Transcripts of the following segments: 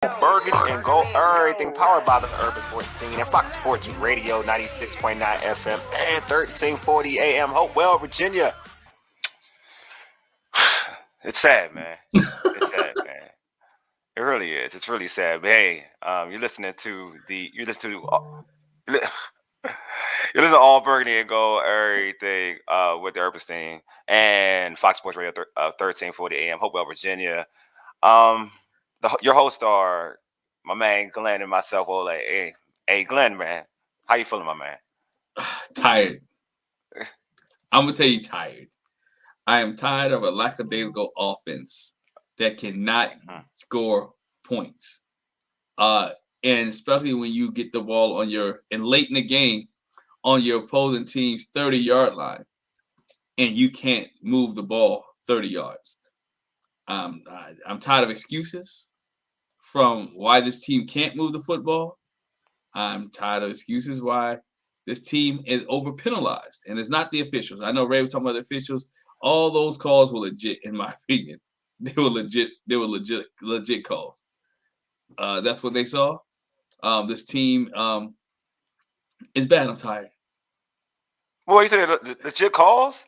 Burgundy and Gold, everything powered by the Urban Sports Scene and Fox Sports Radio 96.9 FM and 1340 AM. Hopewell, Virginia. It's sad, man. It's sad, man. It really is. It's really sad. But hey, you're listening to all Burgundy and Gold, everything with the Urban Scene and Fox Sports Radio 1340 AM. Hopewell, Virginia. Your hosts are my man Glenn and myself. Hey, Glenn, man, how you feeling, my man? Tired. I'm gonna tell you, tired. I am tired of a lackadaisical offense that cannot score points. And especially when you get the ball and late in the game on your opposing team's 30-yard line, and you can't move the ball 30 yards. I'm tired of excuses from why this team can't move the football. I'm tired of excuses why this team is over penalized, and it's not the officials. I know Ray was talking about the officials. All those calls were legit, in my opinion. They were legit. They were legit calls. That's what they saw. This team is bad. I'm tired. Well, you said legit calls?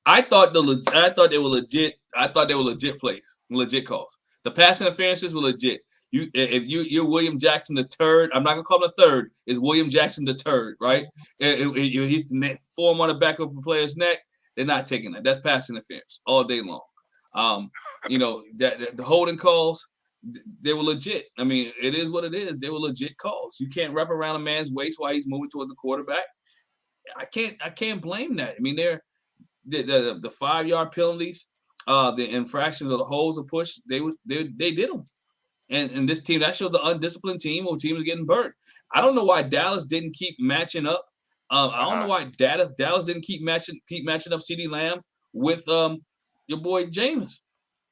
I thought they were legit. I thought they were legit plays, legit calls. The pass interferences were legit. If you're William Jackson III, I'm not gonna call him the third. It's William Jackson III, right? He's form on the back of the player's neck. They're not taking that. That's pass interference all day long. The holding calls, they were legit. I mean, it is what it is. They were legit calls. You can't wrap around a man's waist while he's moving towards the quarterback. I can't blame that. I mean, they're the 5-yard penalties, the infractions of the holds or push, they did them. And this team, that shows the undisciplined team or team is getting burnt. I don't know why Dallas didn't keep matching up. I don't know why Dallas didn't keep matching up CeeDee Lamb with your boy Jameis.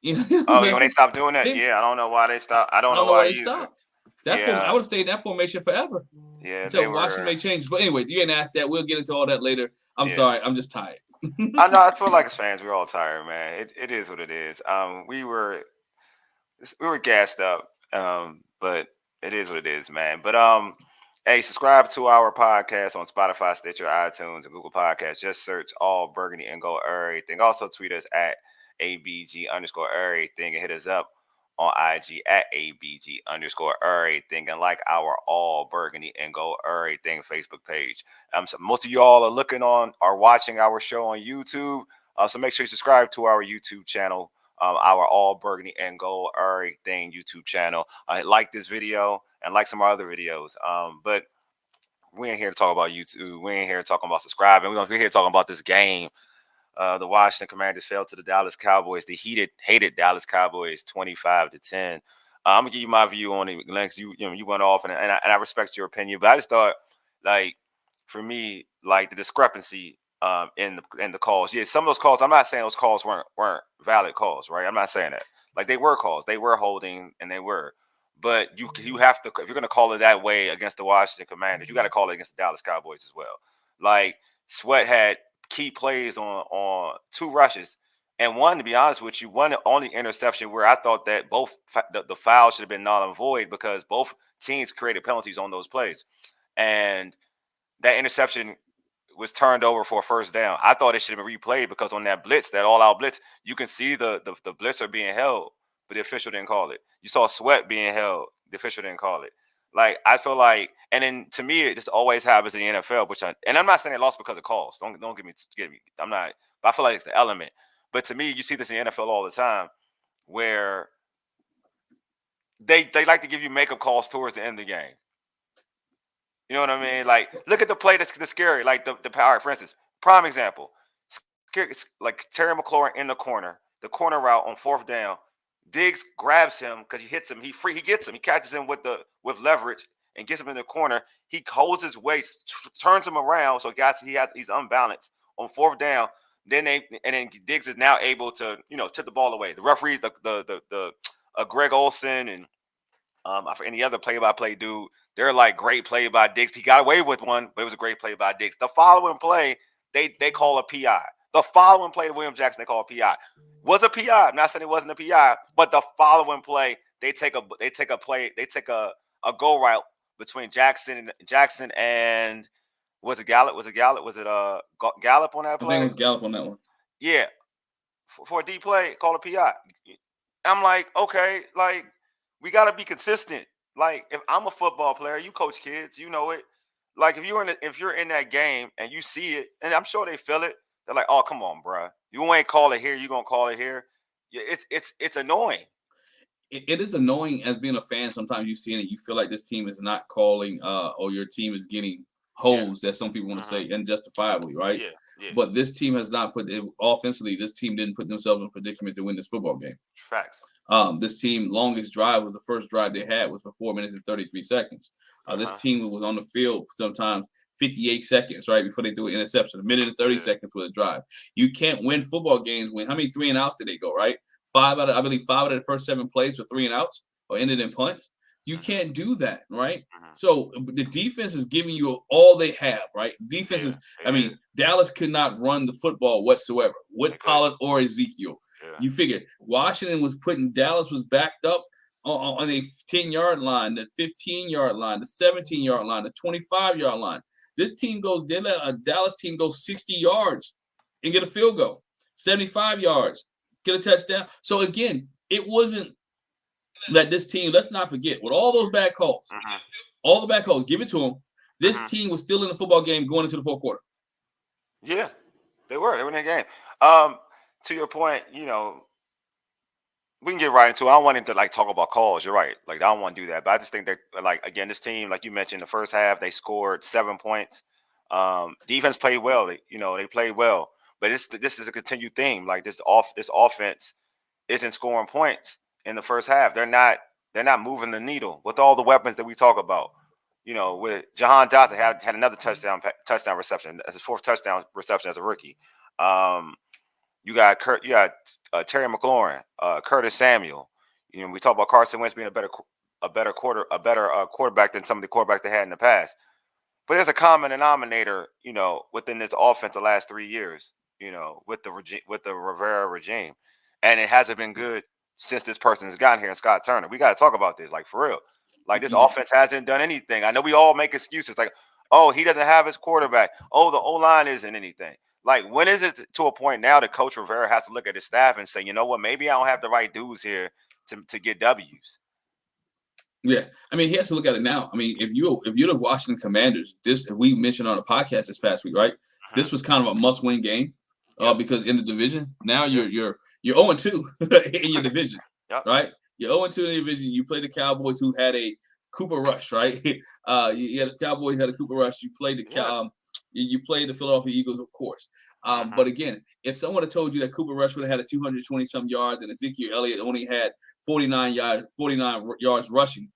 When they stopped doing that? I don't know why they stopped. I don't know why they stopped. I would have stayed in that formation forever. Yeah, until Washington made changes. But anyway, you didn't ask that. We'll get into all that later. I'm sorry. I'm just tired. I know. I feel like as fans, we're all tired, man. It is what it is. We were gassed up, but it is what it is, man. But hey, subscribe to our podcast on Spotify, Stitcher, iTunes, and Google Podcasts. Just search All Burgundy and Go Everything. Also tweet us at ABG_everything and hit us up on IG at ABG_everything and like our All Burgundy and Go Everything Facebook page. So most of y'all are watching our show on YouTube. So make sure you subscribe to our YouTube channel, our All Burgundy and Go Everything YouTube channel. Like this video and like some other videos. But we ain't here to talk about YouTube. We ain't here talking about subscribing. We're here talking about this game. The Washington Commanders fell to the Dallas Cowboys. The hated Dallas Cowboys 25-10. I'm gonna give you my view on it, Glenn. You went off, and I respect your opinion, but I just thought, like, for me, like the discrepancy in the calls. Yeah, some of those calls. I'm not saying those calls weren't valid calls, right? I'm not saying that. Like they were calls. They were holding, and they were. But you have to, if you're gonna call it that way against the Washington Commanders, you got to call it against the Dallas Cowboys as well. Like Sweat had key plays on 2 rushes, and one, to be honest with you, one only interception where I thought that both the foul should have been null and void because both teams created penalties on those plays, and that interception was turned over for a first down. I thought it should have been replayed because on that blitz, that all-out blitz, you can see the blitzer being held, but the official didn't call it. You saw Sweat being held, the official didn't call it. Like, I feel like, and then to me, it just always happens in the NFL, and I'm not saying they lost because of calls. Don't get me. I'm not, but I feel like it's the element. But to me, you see this in the NFL all the time, where they like to give you makeup calls towards the end of the game. You know what I mean? Like, look at the play that's scary. Like the power, for instance, prime example, like Terry McLaurin in the corner route on 4th down. Diggs grabs him because he hits him. He gets him. He catches him with leverage and gets him in the corner. He holds his waist, turns him around. So he's unbalanced on 4th down. Then Diggs is now able to tip the ball away. The referee, the Greg Olson and for any other play-by-play dude, they're like great play by Diggs. He got away with one, but it was a great play by Diggs. The following play, they call a PI. The following play to William Jackson, they call a PI. Was a PI. I'm not saying it wasn't a PI, but the following play, a go route between Jackson and was it Gallup? Was it Gallup? Was it Gallup on that I think it play? was Gallup on that one. Yeah, for a D play, call a PI. I'm like, okay, like we got to be consistent. Like if I'm a football player, you coach kids, you know it. Like if you're in that game and you see it, and I'm sure they feel it, they're like, oh come on, bro, you ain't call it here, you gonna call it here. It's annoying. It is annoying as being a fan. Sometimes you see it, you feel like this team is not calling, or your team is getting Yeah. hosed, as some people want to Mm-hmm. say, unjustifiably, right? Yeah. Yeah. But this team has not put it offensively. This team didn't put themselves in predicament to win this football game. Facts. This team longest drive was the first drive they had was for 4 minutes and 33 seconds. This team was on the field sometimes 58 seconds, right, before they threw an interception. A minute and 30 seconds with a drive. You can't win football games when how many 3 and outs did they go, right? I believe 5 out of the first 7 plays were 3 and outs or ended in punts. You can't do that, right? So the defense is giving you all they have, right? Defense is, I mean, Dallas could not run the football whatsoever with Pollard or Ezekiel. Yeah. You figure Washington was Dallas was backed up on a 10-yard line, the 15-yard line, the 17-yard line, the 25-yard line. This team goes, they let a Dallas team go 60 yards and get a field goal, 75 yards, get a touchdown. So again, it wasn't that this team, let's not forget, with all those bad calls, all the bad calls, give it to them. This team was still in the football game going into the fourth quarter. Yeah, they were. They were in that game. To your point, you know, we can get right into it. I don't want to like talk about calls. You're right. Like I don't want to do that. But I just think that like again, this team, like you mentioned, the first half they scored 7 points. Defense played well. They played well. But this is a continued theme. Like this offense isn't scoring points in the first half. They're not moving the needle with all the weapons that we talk about. You know, with Jahan Dotson had another touchdown reception. That's his 4th touchdown reception as a rookie. You got Terry McLaurin, Curtis Samuel. You know, we talk about Carson Wentz being a better quarterback than some of the quarterbacks they had in the past. But there's a common denominator, you know, within this offense the last 3 years, you know, with the Rivera regime, and it hasn't been good since this person has gotten here, and Scott Turner. We got to talk about this, like for real. Like this offense hasn't done anything. I know we all make excuses, like, oh, he doesn't have his quarterback. Oh, the O-line isn't anything. Like, when is it to a point now that Coach Rivera has to look at his staff and say, you know what, maybe I don't have the right dudes here to get W's? Yeah, I mean, he has to look at it now. I mean, if you're the Washington Commanders, we mentioned on a podcast this past week, right? This was kind of a must-win game, because in the division now you're 0-2 in your division, right? You're 0-2 in the division. You play the Cowboys, who had a Cooper Rush, right? You had the Cowboys had a Cooper Rush. You played you played the Philadelphia Eagles, of course. But again, if someone had told you that Cooper Rush would have had a 220-some yards and Ezekiel Elliott only had 49 yards rushing,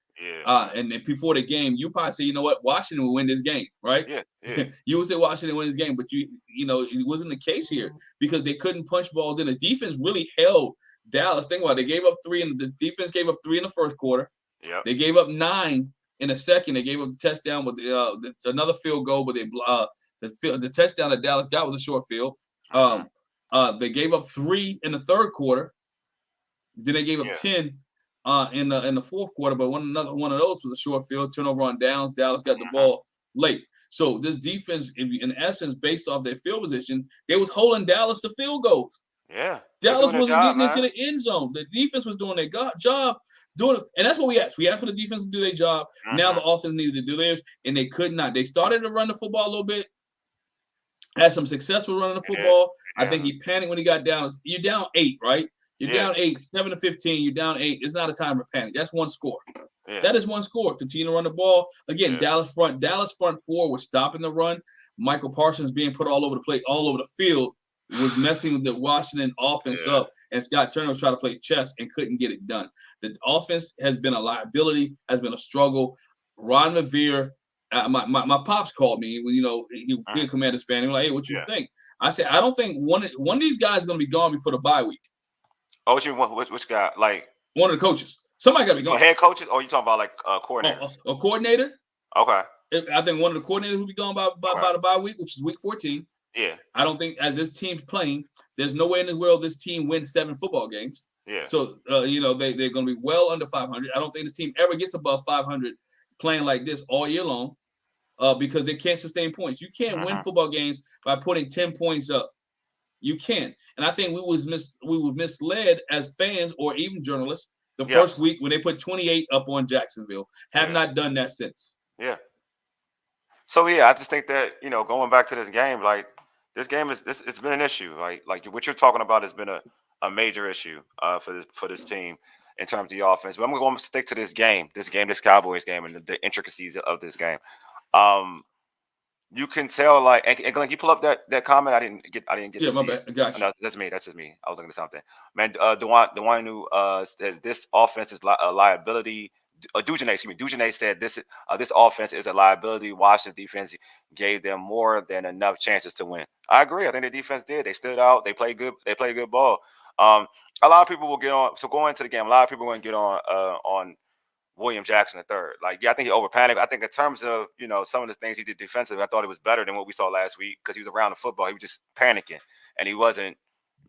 and then before the game, you probably say, you know what, Washington will win this game, right? Yeah. You would say Washington win this game, but you know it wasn't the case here because they couldn't punch balls in. The defense really held Dallas. Think about it. They gave up 3, and the defense gave up 3 in the first quarter. Yeah. They gave up 9 in the second. They gave up the touchdown with another field goal, but the touchdown that Dallas got was a short field. They gave up 3 in the third quarter. Then they gave up 10 in the fourth quarter, but one of those was a short field turnover on downs. Dallas got the ball late. So this defense, in essence, based off their field position, they was holding Dallas to field goals. Yeah, Dallas wasn't getting into the end zone. The defense was doing their job, and that's what we asked. We asked for the defense to do their job. Now the offense needed to do theirs, and they could not. They started to run the football a little bit, had some success with running the football. I think he panicked when he got down. You're down 8, right? You're down 8, 7-15. You're down 8. It's not a time for panic. That's one score. Yeah. That is one score. Continue to run the ball. Again, Dallas front 4 was stopping the run. Michael Parsons being put all over the plate, all over the field, was messing with the Washington offense up, and Scott Turner was trying to play chess and couldn't get it done. The offense has been a liability, has been a struggle. Ron Rivera, my pops called me. He a Commanders fan. He was like, "Hey, what you think?" I said, "I don't think one of these guys is going to be gone before the bye week." Oh, which guy? Like one of the coaches. Somebody got to be gone. Head coaches, or you talking about like coordinators? A coordinator. Okay. I think one of the coordinators will be gone by the bye week, which is week 14. Yeah. I don't think, as this team's playing, there's no way in the world this team wins 7 football games. Yeah. So they're going to be well under 500. I don't think this team ever gets above 500 playing like this all year long, because they can't sustain points. You can't win Mm-hmm. football games by putting 10 points up. You can't. And I think we were misled as fans or even journalists the first Yes. week when they put 28 up on Jacksonville. Have Yeah. not done that since. Yeah. So yeah, I just think that going back to this game, like this game is this it's been an issue. Like what you're talking about has been a major issue for this team in terms of the offense. But I'm going to stick to this Cowboys game, and the intricacies of this game. Um, you can tell, like, and Glenn, you pull up that comment. I didn't get Yeah, to my see it. bad. I got Oh, you. no, that's me. That's just me. I was looking at something. Man, the one who says this offense is a liability. Dujane, excuse me. Dujane said this offense is a liability. Washington defense gave them more than enough chances to win. I agree. I think the defense did. They stood out. They played good. They played good ball. Um, a lot of people will get on. So going into the game, a lot of people are going to get on William Jackson III. Like, yeah, I think he over panicked. I think in terms of some of the things he did defensively, I thought it was better than what we saw last week because he was around the football. He was just panicking, and he wasn't.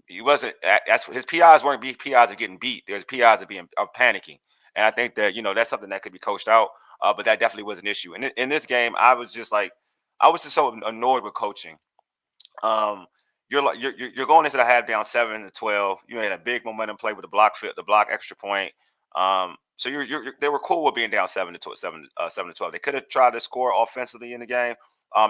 He wasn't. That's his PIs weren't PIs of getting beat. There's PIs of panicking, and I think that that's something that could be coached out. But that definitely was an issue. And in this game, I was just so annoyed with coaching. Um, you're going into the half down 7-12. You had a big momentum play with the block extra point. So they were cool with being down 7-12. They could have tried to score offensively in the game,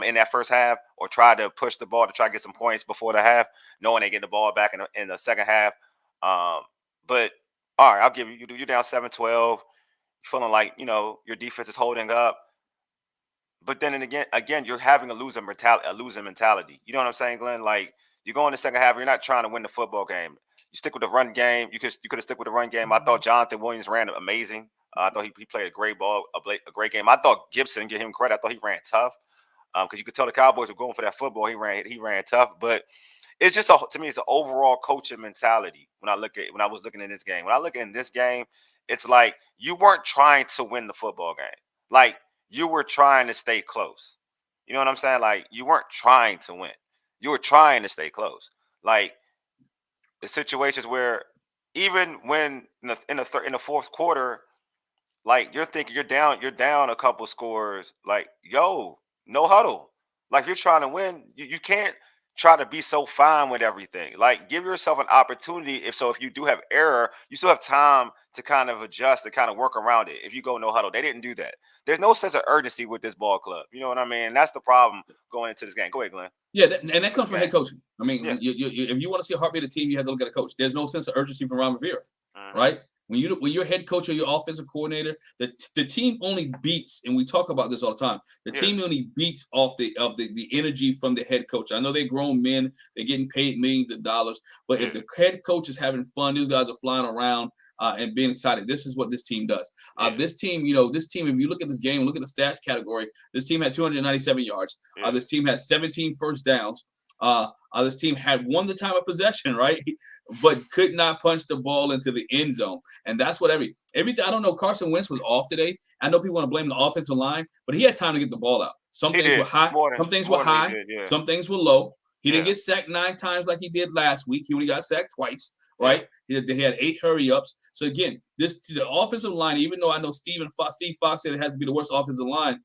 in that first half, or tried to push the ball to try to get some points before the half, knowing they get the ball back in the second half. But all right, I'll give you. You're down 7-12, feeling like your defense is holding up. But then and again, you're having a losing mentality. You know what I'm saying, Glenn? Like, you go in the second half, you're not trying to win the football game. You stick with the run game. You could have stick with the run game. I thought Jonathan Williams ran amazing. I thought he played a great ball, a great game. I thought Gibson, give him credit. I thought he ran tough, because you could tell the Cowboys were going for that football. He ran tough, but it's just to me, it's an overall coaching mentality. When I was looking at this game, it's like you weren't trying to win the football game. Like, you were trying to stay close. You know what I'm saying? Like, you weren't trying to win. You were trying to stay close. Like, the situations where even when in the fourth quarter, like, you're thinking you're down a couple scores. Like, yo, no huddle. Like, you're trying to win. You can't try to be so fine with everything. Like, give yourself an opportunity. If you do have error, you still have time to kind of adjust and kind of work around it. If you go no huddle, they didn't do that. There's no sense of urgency with this ball club. You know what I mean? And that's the problem going into this game. Go ahead, Glenn. Yeah, and that For comes the from game. head coaching. I mean, Yeah. if you want to see a heartbeat of the team, you have to look at a coach. There's no sense of urgency from Ron Rivera, Mm-hmm. right? When you're head coach or your offensive coordinator, the team only beats, and we talk about this all the time. The team only beats off the energy from the head coach. I know they're grown men, they're getting paid millions of dollars, but if the head coach is having fun, these guys are flying around and being excited. This is what this team does. This team, if you look at this game, look at the stats category. This team had 297 yards. This team had 17 first downs. This team had won the time of possession, right? But could not punch the ball into the end zone. And that's what everything. I don't know. Carson Wentz was off today. I know people want to blame the offensive line, but he had time to get the ball out. Some He things were did high, some things were more than he high, did. Yeah. some things were low. He didn't Yeah. get sacked 9 times like he did last week. He only got sacked twice, Yeah. right? He had 8 hurry ups. So again, the offensive line, even though I know Steve Fox said it has to be the worst offensive line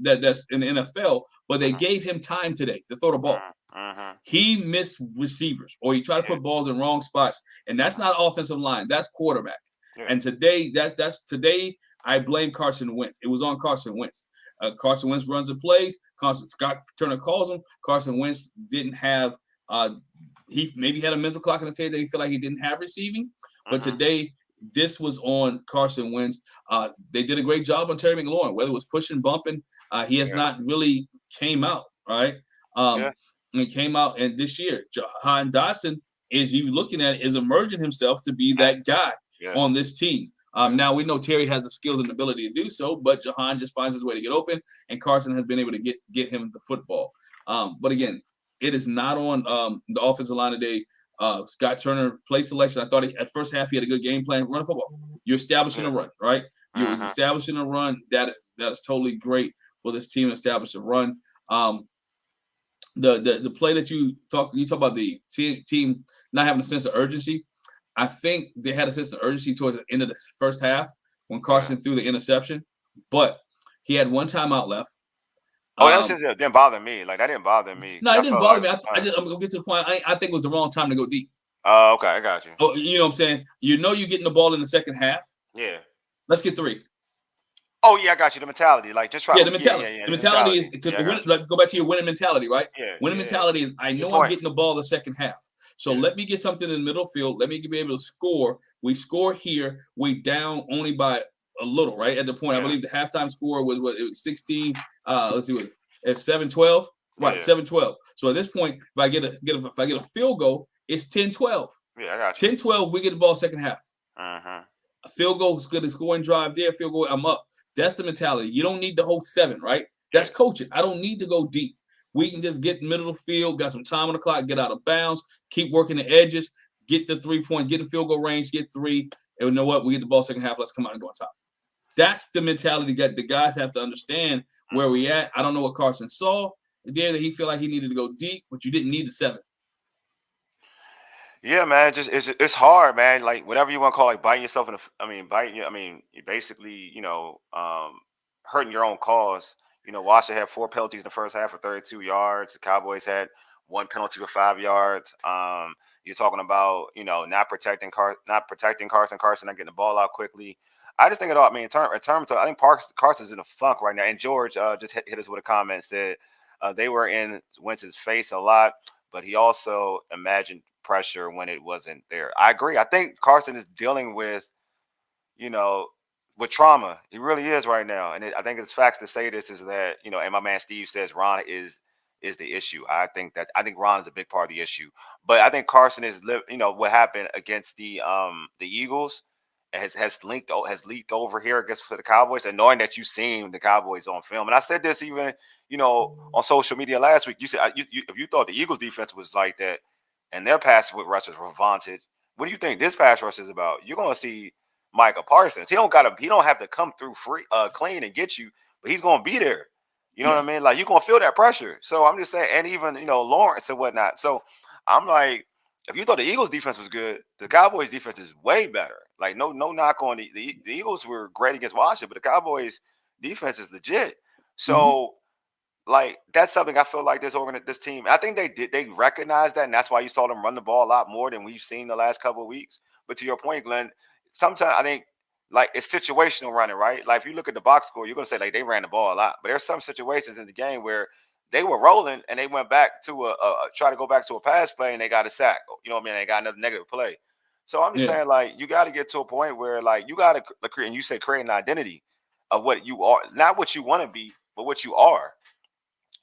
that's in the NFL, but they gave him time today to throw the ball. Mm-hmm. He missed receivers, or he tried to put balls in wrong spots, and that's not offensive line. That's quarterback. Yeah. And today, today. I blame Carson Wentz. It was on Carson Wentz. Carson Wentz runs the plays. Scott Turner calls him. Carson Wentz didn't have. He maybe had a mental clock in his head that he felt like he didn't have receiving. But today, this was on Carson Wentz. They did a great job on Terry McLaurin. Whether it was pushing, bumping, he has not really came out right. He came out, and this year, Jahan Dotson is you looking at is emerging himself to be that guy on this team. Now we know Terry has the skills and ability to do so, but Jahan just finds his way to get open, and Carson has been able to get him the football. But again, it is not on the offensive line today. Scott Turner play selection. I thought at first half he had a good game plan. Run football. You're establishing a run, right? You're establishing a run. That is totally great for this team to establish a run. The play that you talk about the team not having a sense of urgency. I think they had a sense of urgency towards the end of the first half when Yeah. Carson threw the interception, but he had one timeout left. Oh, that's Um, just, it didn't bother me. Like that didn't bother me no, because it I didn't felt bother like me. it was fine. I'm gonna get to the point. I think it was the wrong time to go deep. Oh, okay, I got you. Oh, you know what I'm saying? You know you're getting the ball in the second half. Yeah. Let's get three. Oh yeah, I got you. The mentality, like just try. Yeah, the Yeah, mentality. yeah, yeah. The The mentality mentality. is Yeah, I got you. like go back to your winning mentality, right? Yeah, Winning yeah. mentality is I Get know I'm getting points. the ball the second half. So Yeah, let me get something in the middle field. Let me be able to score. We score here. We down only by a little, right? At the point, I yeah, believe the halftime score was what it was 16. Let's see what at 7-12. Right, yeah, 7-12. So at this point, if I get a field goal, it's 10-12. yeah. I got you. 10-12, we get the ball second half. Uh-huh. A field goal is good. A scoring drive there. Field goal, I'm up. That's the mentality. You don't need the whole seven, right? Yeah. That's coaching. I don't need to go deep. We can just get middle of the field, got some time on the clock, get out of bounds, keep working the edges, get the 3 point, get in field goal range, get three. And you know what? We get the ball second half. Let's come out and go on top. That's the mentality that the guys have to understand where we at. I don't know what Carson saw there that he felt like he needed to go deep, but you didn't need the seven. Yeah, man. Just it's hard, man. Like whatever you want to call, like biting yourself in the. I mean, biting. I mean, you basically, hurting your own cause. Washington had 4 penalties in the first half for 32 yards. The Cowboys had one penalty for 5 yards. You're talking about not protecting Carson. Carson not getting the ball out quickly. I just think it all. I mean, in terms of, I think Carson's in a funk right now. And George just hit us with a comment, said they were in Wentz's face a lot, but he also imagined pressure when it wasn't there. I agree. I think Carson is dealing you know, with trauma. He really is right now. And I think it's facts to say this is that, and my man Steve says Ron is the issue. I think Ron is a big part of the issue. But I think Carson is what happened against the Eagles has leaked over here against for the Cowboys, and knowing that you've seen the Cowboys on film. And I said this even, on social media last week. You said if you thought the Eagles defense was like that and their pass rushers were vaunted, what do you think this pass rush is about? You're gonna see Micah Parsons. He don't have to come through free clean and get you, but he's gonna be there. You know Yeah. what I mean? Like you're gonna feel that pressure. So I'm just saying, and even Lawrence and whatnot. So I'm like, if you thought the Eagles defense was good, the Cowboys defense is way better. Like no knock on the Eagles were great against Washington, but the Cowboys defense is legit. Mm-hmm. So like that's something I feel like this team. I think they recognized that, and that's why you saw them run the ball a lot more than we've seen the last couple of weeks. But to your point, Glenn, sometimes I think like it's situational running, right? Like if you look at the box score, you're gonna say like they ran the ball a lot, but there's some situations in the game where they were rolling and they went back to try to go back to a pass play and they got a sack. You know what I mean? They got another negative play. So I'm just Yeah. saying like you got to get to a point where like you got to create, and you say create an identity of what you are, not what you want to be, but what you are.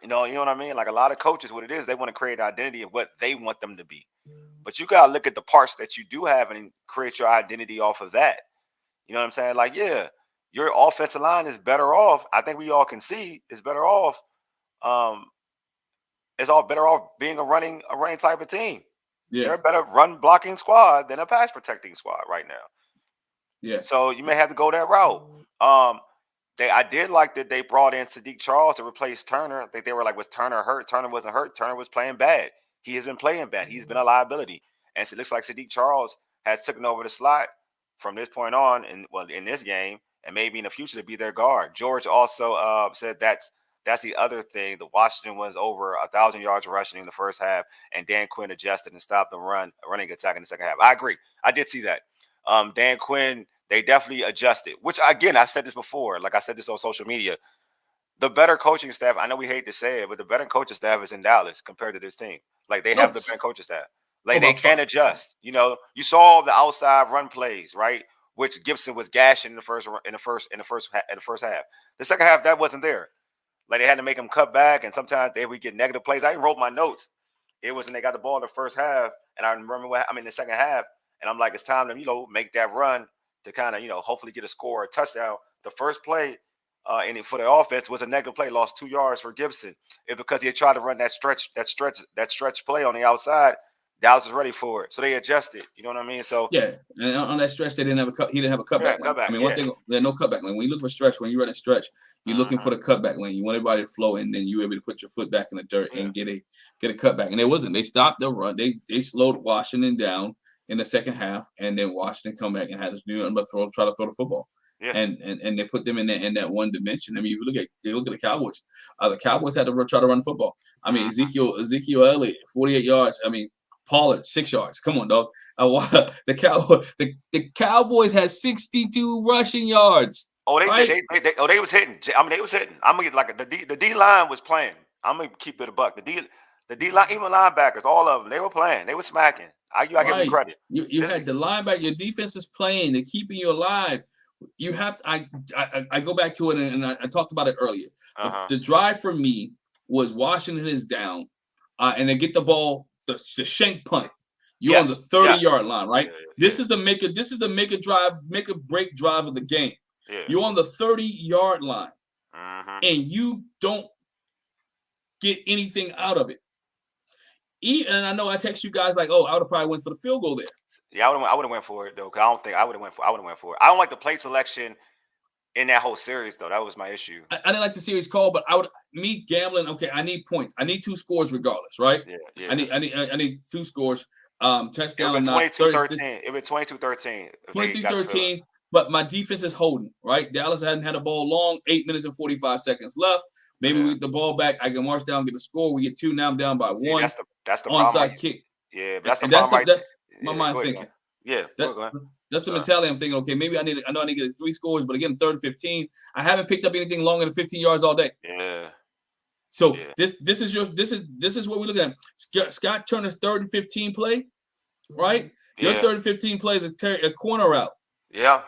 You know what I mean? Like a lot of coaches, what it is, they want to create an identity of what they want them to be. But you gotta look at the parts that you do have and create your identity off of that. You know what I'm saying? Like, yeah, your offensive line is better off. I think we all can see is better off. Um, is all better off being a running type of team. Yeah. They're a better run blocking squad than a pass protecting squad right now. Yeah. So you may have to go that route. I did like that they brought in Sadiq Charles to replace Turner. I think they were like, was Turner hurt? Turner wasn't hurt. Turner was playing bad. He has been playing bad. He's been a liability. And so it looks like Sadiq Charles has taken over the slot from this point on, in this game, and maybe in the future to be their guard. George also said that's the other thing. The Washington was over 1,000 yards rushing in the first half, and Dan Quinn adjusted and stopped the running attack in the second half. I agree. I did see that. Dan Quinn, they definitely adjusted, which again, I've said this before. Like I said this on social media. The better coaching staff, I know we hate to say it, but the better coaching staff is in Dallas compared to this team. Like they have No. the better coaching staff. Oh, Like they can adjust. You saw the outside run plays, right? Which Gibson was gashing in the first half. The second half that wasn't there. Like they had to make him cut back, and sometimes they would get negative plays. I even wrote my notes. It was when they got the ball in the first half, and I remember the second half, and I'm like, it's time to make that run to kind of hopefully get a score or a touchdown. The first play for the offense was a negative play, lost 2 yards for Gibson. It's because he had tried to run that stretch play on the outside. Dallas was ready for it, so they adjusted. You know what I mean? So Yeah, and on that stretch, they didn't have a cut. He didn't have a yeah, cutback lane. cut back. I mean, one Yeah. thing, there's no cutback lane. When you look for stretch, when you run a stretch, you're looking for the cutback lane. You want everybody to flow, and then you're able to put your foot back in the dirt and get a cutback. And it wasn't. They stopped the run. They slowed Washington down, in the second half, and then Washington come back and had to do nothing but try to throw the football. Yeah. And they put them in that one dimension. I mean, you look at the Cowboys. The Cowboys had to try to run football. I mean, Ezekiel Elliott, 48 yards. I mean, Pollard, 6 yards. Come on, dog. The Cowboys had 62 rushing yards. Oh, right? they was hitting. I mean, they was hitting. I'm gonna get like the D line was playing. I'm gonna keep it a buck. The D line, even linebackers, all of them, they were playing. They were smacking. I give them Right. credit. You had the linebacker. Your defense is playing. They're keeping you alive. You have to. I go back to it, and I talked about it earlier. The drive for me was Washington is down, and they get the ball, the shank punt. You're on the 30-yard line, right? This is the make a break drive of the game. Yeah. You're on the 30-yard line, and you don't get anything out of it. And I know I text you guys like, oh, I would have probably went for the field goal there. Yeah, I would have went for it though, because I don't think I would have went for it. I don't like the play selection in that whole series though. That was my issue. I didn't like the series call, but me gambling. Okay, I need points. I need 2 scores regardless, right? Yeah. I need 2 scores. Touchdown. It would 22-13. It would 22-13. 22-13. But my defense is holding, right? Dallas hadn't had a ball long. 8 minutes and 45 seconds left. Maybe we get the ball back. I can march down, get the score. We get 2. Now I'm down by 1. That's the onside problem. kick. Yeah, but that's my mind thinking. Yeah, that's the mentality I'm thinking. Okay, maybe I know I need to get 3 scores, but again, 3rd and 15. I haven't picked up anything longer than 15 yards all day. Yeah. So this is what we're looking at. Scott Turner's 3rd and 15 play, right? Your 3rd and 15 play is a corner route. Yeah.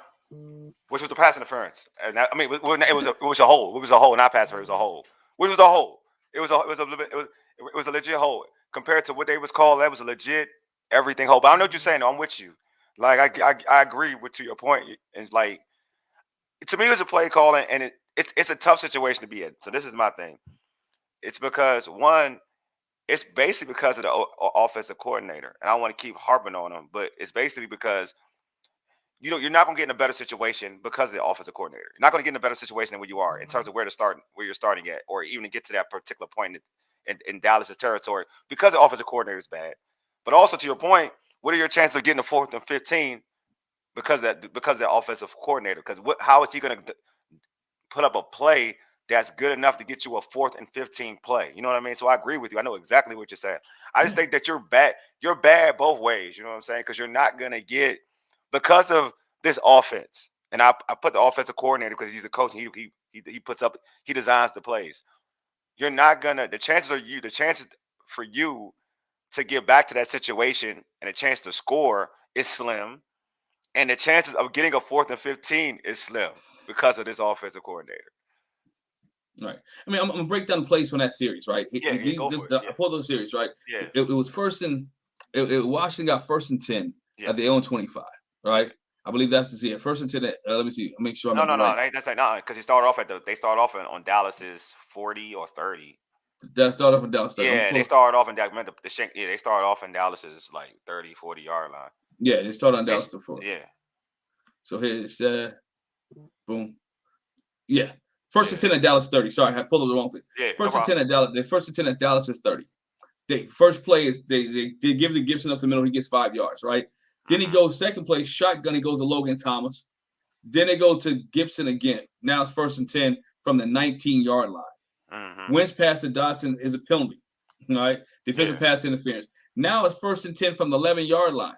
Which was the pass interference. And I mean, it was a hole. It was a hole, not pass interference. It was a hole. Which was a hole. It was a legit hole compared to what they was called. That was a legit everything hole. But I know what you're saying. Though. I'm with you. Like I agree to your point. It's like, to me, it was a play calling, and it's a tough situation to be in. So this is my thing. It's because it's basically because of the offensive coordinator, and I want to keep harping on him, but it's basically because you're not going to get in a better situation because of the offensive coordinator. You're not going to get in a better situation than where you are in terms of where you're starting at, or even to get to that particular point in Dallas's territory because the offensive coordinator is bad. But also, to your point, what are your chances of getting a 4th and 15 because of the offensive coordinator? Because how is he going to put up a play that's good enough to get you a 4th and 15 play? You know what I mean? So I agree with you. I know exactly what you're saying. I just think that you're bad. You're bad both ways. You know what I'm saying? Because you're not going to get, because of this offense. And I put the offensive coordinator because he's the coach. And he designs the plays. You're not gonna. The chances for you to get back to that situation and a chance to score is slim, and the chances of getting a 4th and 15 is slim because of this offensive coordinator. Right. I mean, I'm gonna break down the plays from that series, right? I pulled those series, right? Yeah. It was Washington got 1st and 10 at the own 25, right? I believe that's the it. 1st and 10. Let me see. Make sure. No. That's like because they start off on Dallas's 40 or 30. That started off in Dallas. Yeah, they started off in Dallas. They started off in Dallas's like 30, 40 yard line. Yeah, they started on Dallas to 4. Yeah. So here's boom. Yeah. 1st and 10 at Dallas 30. Sorry, I pulled up the wrong thing. Yeah, 1st and 10 at Dallas. The 1st and 10 at Dallas is 30. First play is they give the Gibson up the middle. He gets 5 yards, right? Then he goes second play, shotgun. He goes to Logan Thomas. Then they go to Gibson again. Now it's 1st and 10 from the 19-yard line. Wentz pass to Dodson is a penalty, right? Defensive pass interference. Now it's 1st and 10 from the 11-yard line.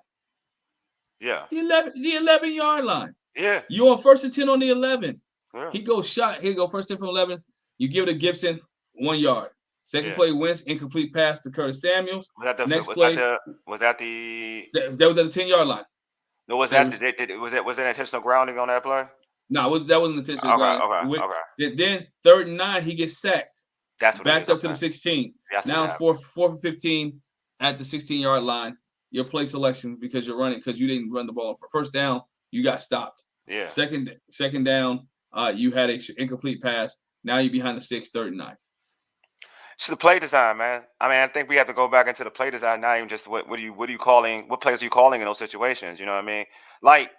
Yeah. The 11-yard line. Yeah. You on 1st and 10 on the 11. Yeah. He goes shot. He go 1st and 10 from 11. You give it to Gibson, 1 yard. Second play, Wentz, incomplete pass to Curtis Samuels. Was that that the was at the 10-yard line? No, was that intentional grounding on that play? No, that wasn't intentional grounding. Okay. Then 3rd and 9, he gets sacked. That's what backed up to the 16. Now it's 4th and 15 at the 16-yard line. Your play selection because you're running because you didn't run the ball. For 1st down, you got stopped. Yeah. Second down, you had an incomplete pass. Now you're behind the 6, 3rd and 9. It's the play design, man. I mean, I think we have to go back into the play design, not even just what are you calling, what plays are you calling in those situations? You know what I mean? Like,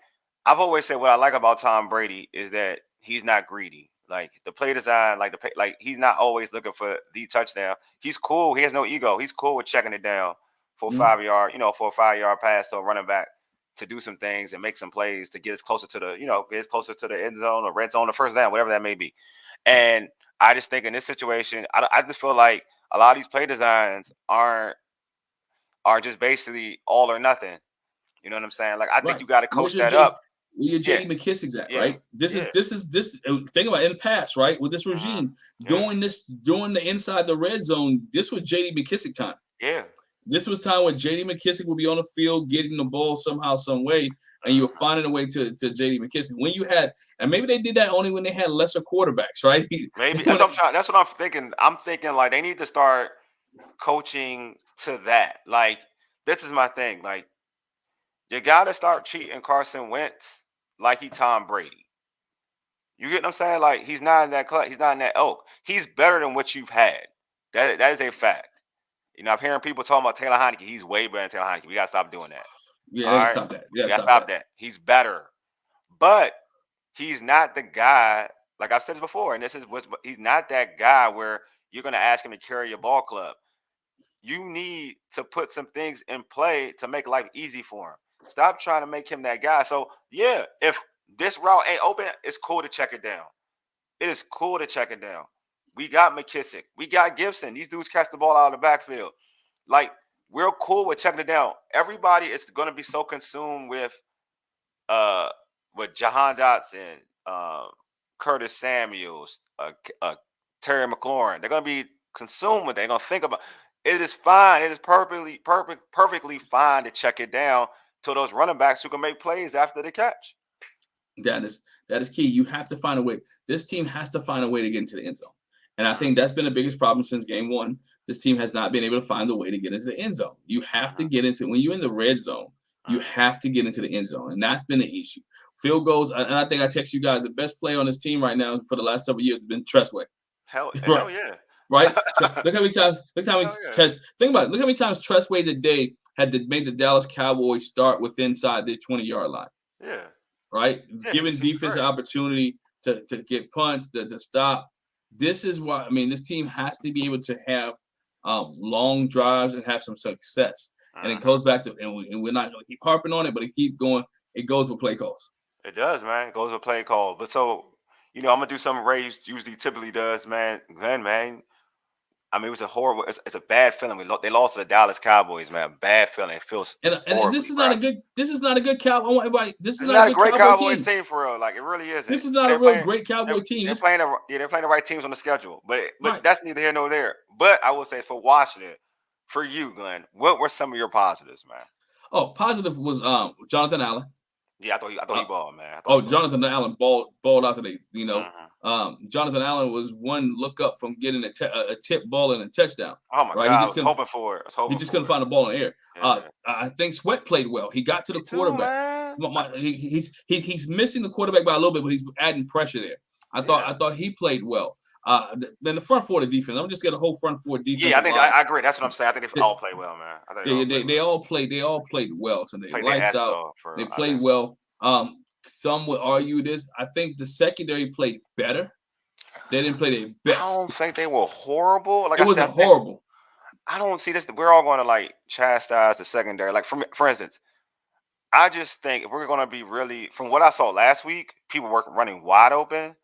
I've always said what I like about Tom Brady is that he's not greedy. Like the play design, like he's not always looking for the touchdown. He's cool. He has no ego. He's cool with checking it down for a Mhm. 5 yard, for a 5 yard pass to a running back to do some things and make some plays to get us closer to the, get us closer to the end zone or red zone or first down, whatever that may be. Right. And I just think in this situation, I just feel like a lot of these play designs are just basically all or nothing. You know what I'm saying? Like I think Right. you got to Where's coach your that up. where your Yeah, JD McKissick's at, yeah, right? This yeah, is think about it in the past, right? With this uh regime yeah, doing the inside the red zone, this was JD McKissick time. yeah. This was time when JD McKissick would be on the field getting the ball somehow, some way, and you're Uh-huh. finding a way to JD McKissick. When you had, and maybe they did that only when they had lesser quarterbacks, right? Maybe When that's what I'm trying. That's what I'm thinking. I'm thinking like they need to start coaching to that. Like this is my thing. Like you got to start treating Carson Wentz like he Tom Brady. You get what I'm saying? Like he's not in that club. He's not in that ilk. He's better than what you've had. That is a fact. I'm hearing people talking about Taylor Heineke. He's way better than Taylor Heineke. We gotta stop doing that. yeah, All they can right, stop that. You we gotta gotta stop stop that. that. He's better, but he's not the guy. Like I've said this before, and this is what's. He's not that guy where you're gonna ask him to carry your ball club. You need to put some things in play to make life easy for him. Stop trying to make him that guy. So yeah, if this route ain't open, it's cool to check it down. It is cool to check it down. We got McKissick. We got Gibson. These dudes catch the ball out of the backfield. Like, we're cool with checking it down. Everybody is going to be so consumed uh with Jahan Dotson, Curtis Samuels, Terry McLaurin. They're going to be consumed with it. They're going to think about it. Is fine. It is perfectly fine to check it down to those running backs who can make plays after the catch. That is key. You have to find a way. This team has to find a way to get into the end zone. And I think that's been the biggest problem since game one. This team has not been able to find a way to get into the end zone. You have to get into when you're in the red zone, you have to get into the end zone. And that's been the issue. Field goals, and I think I text you guys the best player on this team right now for the last several years has been Tressway. Right. Hell yeah. Right? Look how many times, Hell yeah. think about it. Look how many times Tressway today made the Dallas Cowboys start with inside their 20-yard line. Yeah. Right? Yeah, he Giving was super defense an great. opportunity to get punched, to stop. This is why this team has to be able to have long drives and have some success. And it goes back to, and we're not going to keep harping on it, but it keep going. It goes with play calls. It does, man. It goes with play call. But so, I'm gonna do something Ray usually typically does, man. Glenn, man. I mean, it was a horrible. It's a bad feeling. They lost to the Dallas Cowboys, man. Bad feeling. It feels And horribly, bro. this is not a good Cow. I want everybody. This is It's not a not a good great Cowboy Cowboys team. team for real. Like it really isn't. This is not a They're real playing. great Cowboy team. They're playing the right teams on the schedule. But Right. that's neither here nor there. But I will say for Washington, for you, Glenn, what were some of your positives, man? Oh, positive was Jonathan Allen. Yeah, I thought he balled, man. Jonathan Allen balled out today. Mhm. Jonathan Allen was one look up from getting a tip ball and a touchdown. Oh my Right, God, I was hoping for it. he just couldn't find the ball in the air. Yeah. I think Sweat played well. He got to the Me too, quarterback. man. He's missing the quarterback by a little bit, but he's adding pressure there. I Yeah. thought he played well. Then the front four of the defense. I'm just get a whole front four defense. Yeah, I think I agree. That's what I'm saying. I think they all play well, man. I think they all play They well. all played well today. Played their Lights asses out. off for They real. played well. Some would argue this. I think the secondary played better. They didn't play their I best. don't think they were horrible. Like It I said, wasn't horrible. I don't see this. We're all going to like chastise the secondary. Like for instance, I just think if we're going to be really, from what I saw last week, people were running wide open.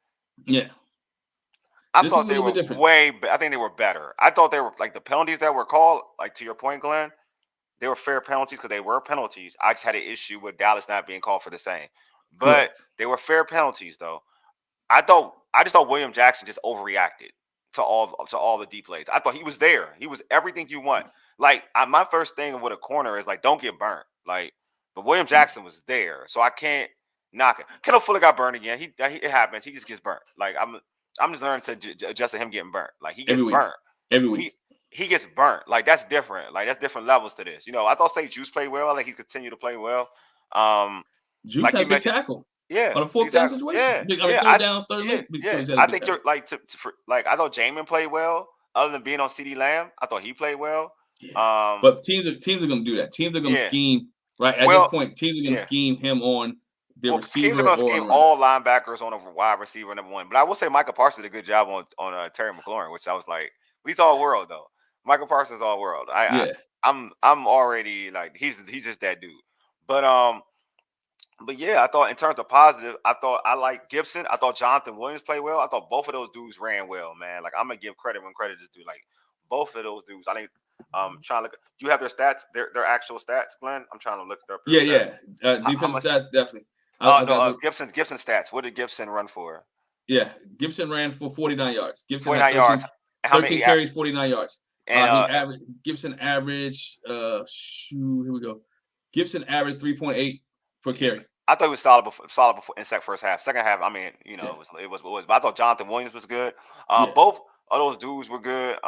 Yeah. I This thought week a they little were bit different. I think they were better. I thought they were like the penalties that were called. Like to your point, Glenn, they were fair penalties because they were penalties. I just had an issue with Dallas not being called for the same, but Correct. they were fair penalties though. I just thought William Jackson just overreacted to all the deep plays. I thought he was there. He was everything you want. Like my first thing with a corner is like don't get burnt. Like, but William Jackson was there, so I can't knock it. Kendall Fuller got burned again. It happens. He just gets burnt. Like I'm just learning to adjust to him getting burnt. Like he gets Every week. burnt. Every week. He gets burnt. Like that's different. Like that's different levels to this. I thought St. Juice played well. I think he's continued to play well. Juice Like had you a big mentioned, tackle yeah, on a fourth down exactly. situation. Yeah, I third down, third yeah, late. yeah. He's had a I big think tackle. like I thought Jamin played well. Other than being on CD Lamb, I thought he played well. Yeah. Um, But teams are going to do that. Teams are going to yeah. scheme right at this Well, point. Teams are going to yeah. scheme him on the Well, teams are receiver going to or scheme on a runner. all linebackers on a wide receiver number one. But I will say Michael Parsons did a good job on Terry McLaurin, which I was like, he's all world though. Michael Parsons all world. Yeah. I'm already like he's just that dude. But but yeah, I thought in terms of positive, I thought I like Gibson. I thought Jonathan Williams played well. I thought both of those dudes ran well, man. Like I'm gonna give credit when credit is due. Like both of those dudes. I think trying to look. Do you have their stats? Their actual stats, Glenn? I'm trying to look up their Yeah, stats. yeah. How Defensive much? stats definitely. Oh I no, got the Gibson stats. What did Gibson run for? yeah. Gibson ran for 49 yards. Gibson had 29 yards. And how many? 13 carries, 49 yards. And He averaged Gibson averaged here we go. Gibson averaged 3.8 per carry. I thought he was solid before in first half. Second half, I mean, you know, Yeah, it was what it was. But I thought Jonathan Williams was good. yeah. Both of those dudes were good.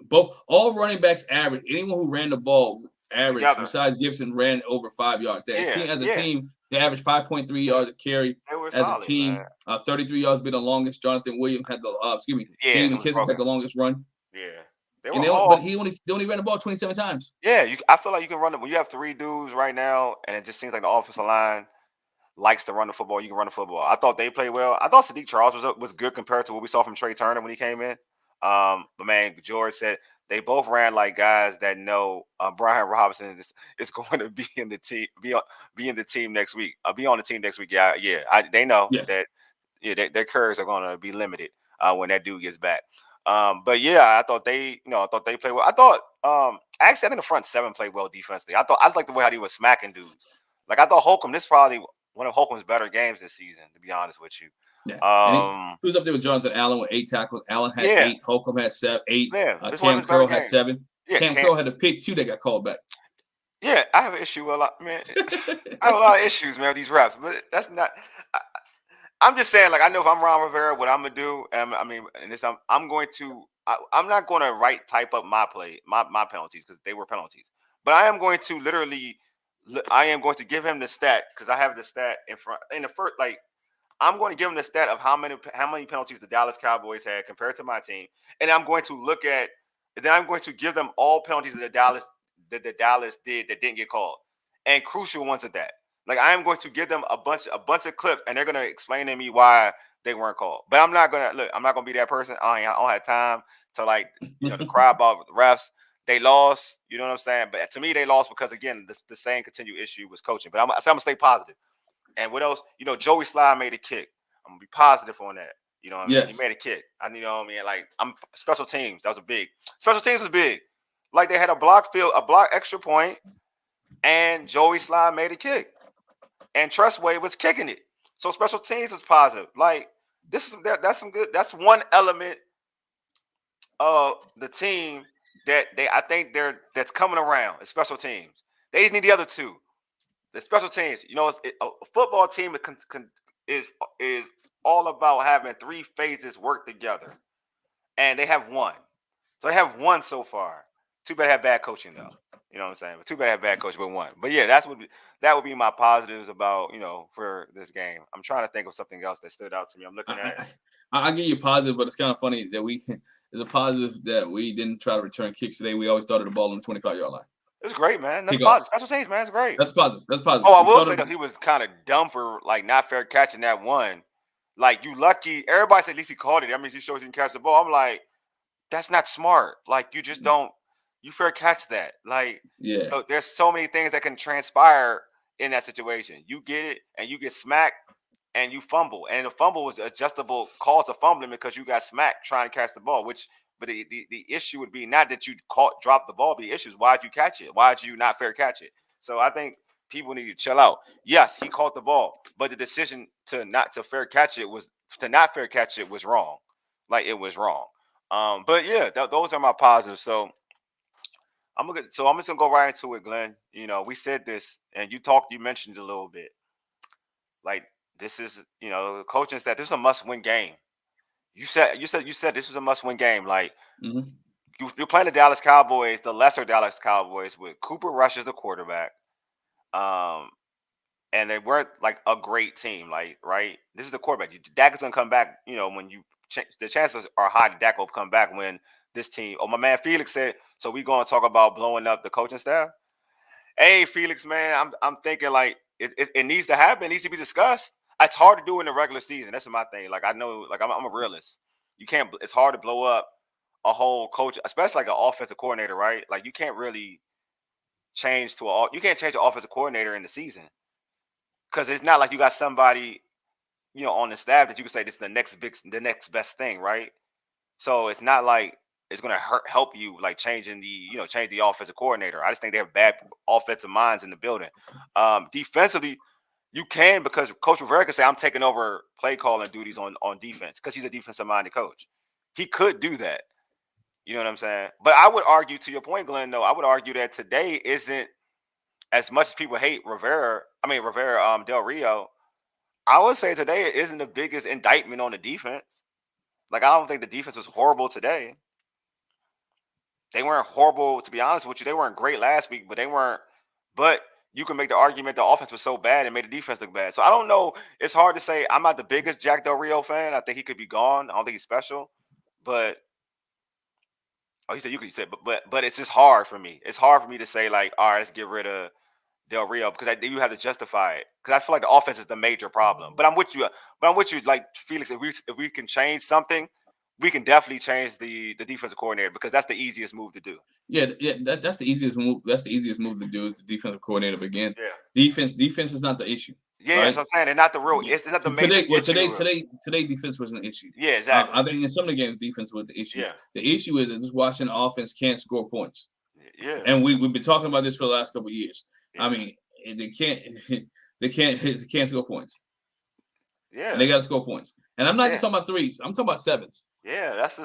Both all running backs average. Anyone who ran the ball average Together. besides Gibson ran over 5 yards. That Yeah, team as a yeah, team, they averaged 5.3 yards a carry they were as a solid, man. team. 33 yards being the longest. Jonathan Williams had the Yeah, J.D. it was McKissick had broken. the longest run. Yeah, they And were but all. they only ran the ball 27 times. Yeah, I feel like you can run it when you have three dudes right now, and it just seems like the offensive line likes to run the football. You can run the football. I thought they played well. I thought Sadiq Charles was good compared to what we saw from Trey Turner when he came in. But man, George said they both ran like guys that know Brian Robinson is going to be in the team, be in the team next week. Be on the team next week. Yeah, yeah. They know Yeah, that. Yeah, their curves are going to be limited when that dude gets back. But yeah, I thought I thought they played well. I thought, actually, I think the front seven played well defensively. I just like the way how he was smacking dudes. Like I thought Holcomb, this probably one of Holcomb's better games this season, to be honest with you. yeah. And Um, he was up there with Jonathan Allen with 8 tackles. Allen had yeah, 8. Holcomb had 8. yeah, it's one of Cam his better Curl had games. 7. Yeah, Cam can't. Curl had a pick 2 that got called back. Yeah, I have an issue with a lot, man. I have a lot of issues, man, with these reps, but that's not. I'm just saying, like, I know if I'm Ron Rivera, what I'm gonna do, I mean, and this, I'm going to, I'm not going to type up my my penalties because they were penalties, but I am going to literally, I am going to give him the stat because I have the stat in front in the first, like, I'm going to give him the stat of how many penalties the Dallas Cowboys had compared to my team, and I'm going to look at, then I'm going to give them all penalties that the Dallas did that didn't get called, and crucial ones at that. Like I am going to give them a bunch of clips, and they're going to explain to me why they weren't called. But I'm not gonna look. I'm not gonna be that person. I don't have time to to cry about the refs. They lost. You know what I'm saying? But to me, they lost because again, the same continued issue was coaching. But I'm gonna stay positive. And what else? Joey Slye made a kick. I'm gonna be positive on that. You know what I mean? He Yes. made a kick. You know what I mean? Like I'm special teams. That was a big special teams was big. Like they had a block extra point, and Joey Slye made a kick, and Trustway was kicking it. So special teams was positive. Like that's some good. That's one element of the team that I think that's coming around. It's special teams. They just need the other two. The special teams, a football team is all about having three phases work together, and they have one. So they have one so far. Too bad have bad coaching though. You know what I'm saying? But too bad have bad coaching, but one. But yeah, that would be my positives about for this game. I'm trying to think of something else that stood out to me. I'm looking at. I give you a positive, but it's kind of funny that it's a positive that we didn't try to return kicks today. We always started the ball on the 25-yard line. It's great, man. That's Kickoff. positive. Special teams, man. It's great. That's positive. That's positive. Oh, I We will say started. that he was kind of dumb for not fair catching that one. Like you lucky. Everybody said at least he caught it. That means he shows he can catch the ball. I'm like, that's not smart. Like you just don't. You fair catch that. Like Yeah. there's so many things that can transpire in that situation. You get it and you get smacked and you fumble. And the fumble was adjustable cause of fumbling because you got smacked trying to catch the ball, but the issue would be not that you dropped the ball, but the issue is why'd you catch it? Why'd you not fair catch it? So I think people need to chill out. Yes, he caught the ball, but the decision to not fair catch it was wrong. Like it was wrong. But yeah, those are my positives. So I'm just gonna go right into it, Glenn. We said this, and you mentioned it a little bit. Like this is, the coaching staff. This is a must-win game. You said this was a must-win game. Like Mm-hmm. you're playing the Dallas Cowboys, the lesser Dallas Cowboys, with Cooper Rush as the quarterback. Um, and they weren't like a great team. Like, right? This is the quarterback. Dak is gonna come back. When the chances are high that Dak will come back when this team. Oh, my man Felix said. So we gonna talk about blowing up the coaching staff. Hey, Felix, man, I'm thinking like it needs to happen. It needs to be discussed. It's hard to do in the regular season. That's my thing. Like I know, like I'm a realist. You can't. It's hard to blow up a whole coach, especially like an offensive coordinator, right? Like you can't really you can't change an offensive coordinator in the season because it's not like you got somebody on the staff that you can say this is the next best thing, right? So it's not like it's going to help you like changing change the offensive coordinator. I just think they have bad offensive minds in the building. Defensively, you can because Coach Rivera can say I'm taking over play calling duties on defense because he's a defensive minded coach. He could do that. You know what I'm saying? But I would argue, to your point, Glenn, though, I would argue that today isn't as much as people hate Del Rio. I would say today it isn't the biggest indictment on the defense. Like, I don't think the defense was horrible today. They weren't horrible, to be honest with you. They weren't great last week, but they weren't. But you can make the argument the offense was so bad and made the defense look bad. So I don't know. It's hard to say. I'm not the biggest Jack Del Rio fan. I think he could be gone. I don't think he's special. But he said you could say, but it's just hard for me. It's hard for me to say like, all right, let's get rid of Del Rio because you have to justify it. Because I feel like the offense is the major problem. But I'm with you. Like Felix. If we can change something, we can definitely change the defensive coordinator because that's the easiest move to do. Yeah. That's the easiest move. That's the easiest move to do is the defensive coordinator. But again, defense is not the issue. Yeah, right? So I'm saying they're not the real. It's not the major issue. Today defense was an issue. Yeah, exactly. I think in some of the games defense was the issue. Yeah. The issue is that this Washington offense can't score points. Yeah. And we've been talking about this for the last couple of years. Yeah. I mean, they can't score points. Yeah. And they got to score points. And I'm not just talking about threes. I'm talking about sevens. Yeah, that's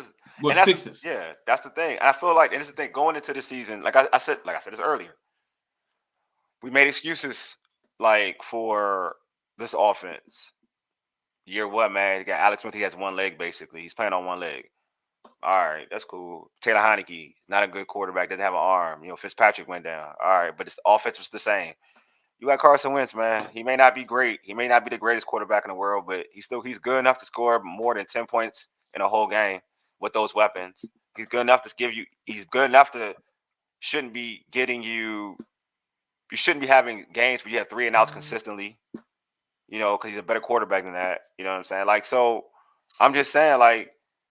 sixes. Yeah, that's the thing. I feel like, and it's the thing going into the season. Like I said this earlier, we made excuses like for this offense. Year what, man? You got Alex Smith. He has one leg basically. He's playing on one leg. All right, that's cool. Taylor Heineke, not a good quarterback. Doesn't have an arm. Fitzpatrick went down. All right, but the offense was the same. You got Carson Wentz, man. He may not be great. He may not be the greatest quarterback in the world, but he's good enough to score more than 10 points in a whole game with those weapons. He's good enough to give you. He's good enough to shouldn't be getting you. You shouldn't be having games where you have 3 and outs consistently. Because he's a better quarterback than that. You know what I'm saying? Like, so I'm just saying, like,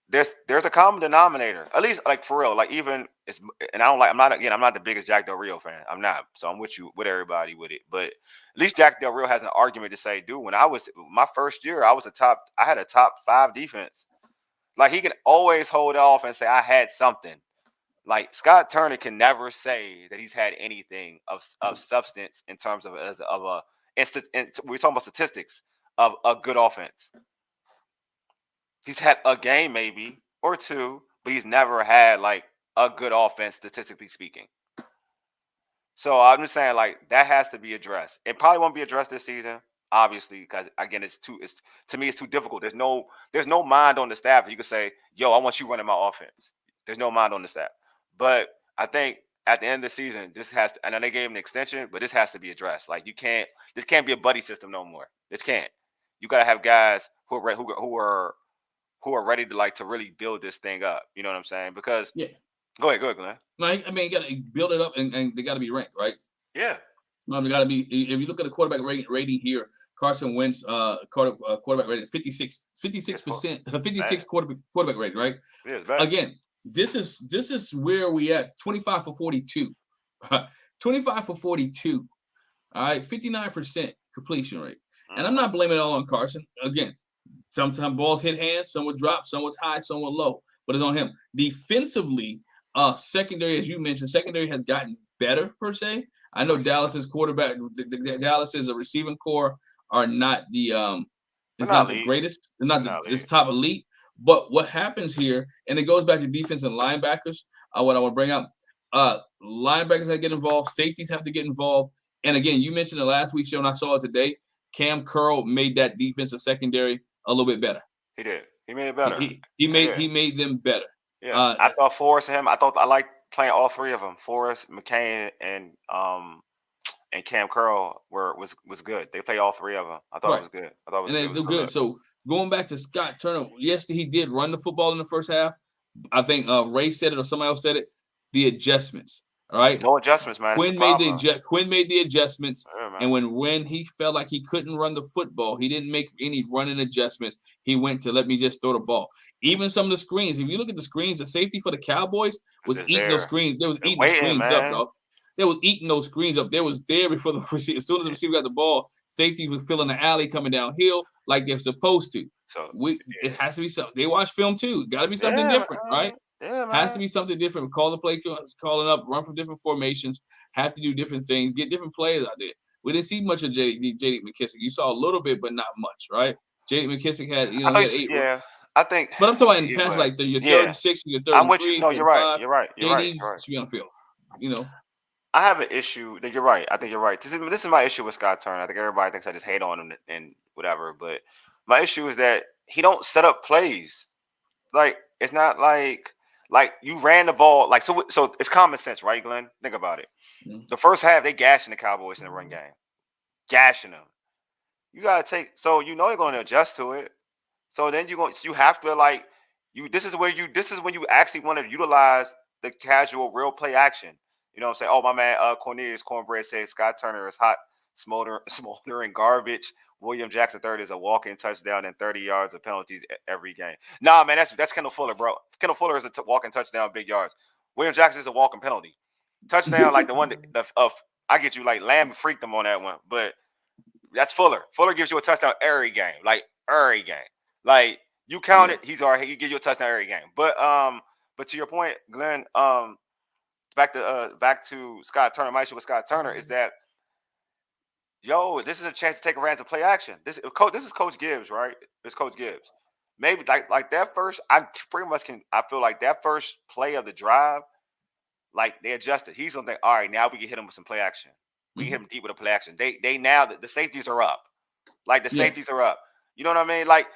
there's a common denominator. At least, like, for real. Like, even it's, and I'm not the biggest Jack Del Rio fan. I'm not. So I'm with everybody with it. But at least Jack Del Rio has an argument to say, dude, when I was my first year, I had a top 5 defense. Like, he can always hold off and say I had something. Like, Scott Turner can never say that he's had anything of substance in terms of we're talking about statistics of a good offense. He's had a game maybe or 2, but he's never had like a good offense statistically speaking. So I'm just saying, like, that has to be addressed. It probably won't be addressed this season, obviously, because again, to me it's too difficult. There's no mind on the staff that you can say, yo, I want you running my offense. There's no mind on the staff. But I think at the end of the season, I know they gave him an extension, but this has to be addressed. Like, this can't be a buddy system no more. This can't. You got to have guys who are ready to really build this thing up. You know what I'm saying? Because go ahead, Glenn. Like, I mean, you got to build it up, and they got to be ranked, right? Yeah. They got to be. If you look at the quarterback rating here, Carson Wentz quarterback rating 56% quarterback rating, right? Yeah, it's bad. Again, this is where we at 25 for 42. 25 for 42. All right, 59% completion rate. And I'm not blaming it all on Carson. Again, sometimes balls hit hands, some would drop, some was high, some were low, but it's on him. Defensively, secondary, as you mentioned, secondary has gotten better per se. I know Dallas's quarterback, Dallas's receiving core are not the the greatest. They're not it's top elite. But what happens here, and it goes back to defense and linebackers. What I want to bring up, linebackers have to get involved, safeties have to get involved. And again, you mentioned the last week's show, and I saw it today. Cam Curl made that defensive secondary a little bit better. He did. He made it better. He made them better. Yeah. I thought Forrest and him. I liked playing all 3 of them. Forrest, McCain, and Cam Curl was good. They played all 3 of them. I thought it was good. They do good. So going back to Scott Turner, yes, he did run the football in the first half. I think Ray said it or somebody else said it. The adjustments. All right. No adjustments, man. Quinn made the adjustments. Yeah, And when he felt like he couldn't run the football, he didn't make any running adjustments. He went to let me just throw the ball. Even some of the screens, if you look at the screens, the safety for the Cowboys was It's eating those there. screens. They was They're eating the waiting, screens up, man. dog. They was eating those screens up. They was there before the receiver. As soon as the receiver got the ball, safety was filling the alley coming downhill like they're supposed to. So It has to be something. They watch film too. Got to be something yeah, different, right? man. Yeah, Has to man. be something different. Call the play, calling up, run from different formations. Have to do different things. Get different players out there. We didn't see much of J.D. McKissick. You saw a little bit, but not much, right? J.D. McKissick had, I he thought had 8. yeah. I think But I'm talking about in the past, well, like your third yeah. and 6, your third I'm and with you. 3, No, third you're and right. 5. You're right. You're right. JD You're right. should be on the field. I have an issue. You're right. I think you're right. This is my issue with Scott Turner. I think everybody thinks I just hate on him and whatever. But my issue is that he don't set up plays. Like it's not like you ran the ball. Like so it's common sense, right, Glenn? Think about it. Mhm. The first half they gashing the Cowboys in the run game, gashing them. You gotta take so you're going to adjust to it. So then you have to like you. This is when you actually want to utilize the casual real play action. You know what I'm saying? Oh my man, Cornelius Cornbread says Scott Turner is hot, smoldering garbage. William Jackson III is a walk-in touchdown and 30 yards of penalties every game. Nah, man, that's Kendall Fuller, bro. Kendall Fuller is a walk-in touchdown, big yards. William Jackson is a walk-in penalty touchdown, like the one that I get you like Lamb freaked them on that one, but that's Fuller. Fuller gives you a touchdown every game, like every game. Like you count it, he gives you a touchdown every game. But to your point, Glenn, back to Scott Turner. My issue with Scott Turner is that this is a chance to take advantage of play action. This is Coach Gibbs, right? It's Coach Gibbs. Maybe like that first, I pretty much can. I feel like that first play of the drive, like they adjusted. He's gonna think, all right, now we can hit him with some play action. We can hit him deep with a play action. They now the safeties are up. Like the safeties are up. You know what I mean? Like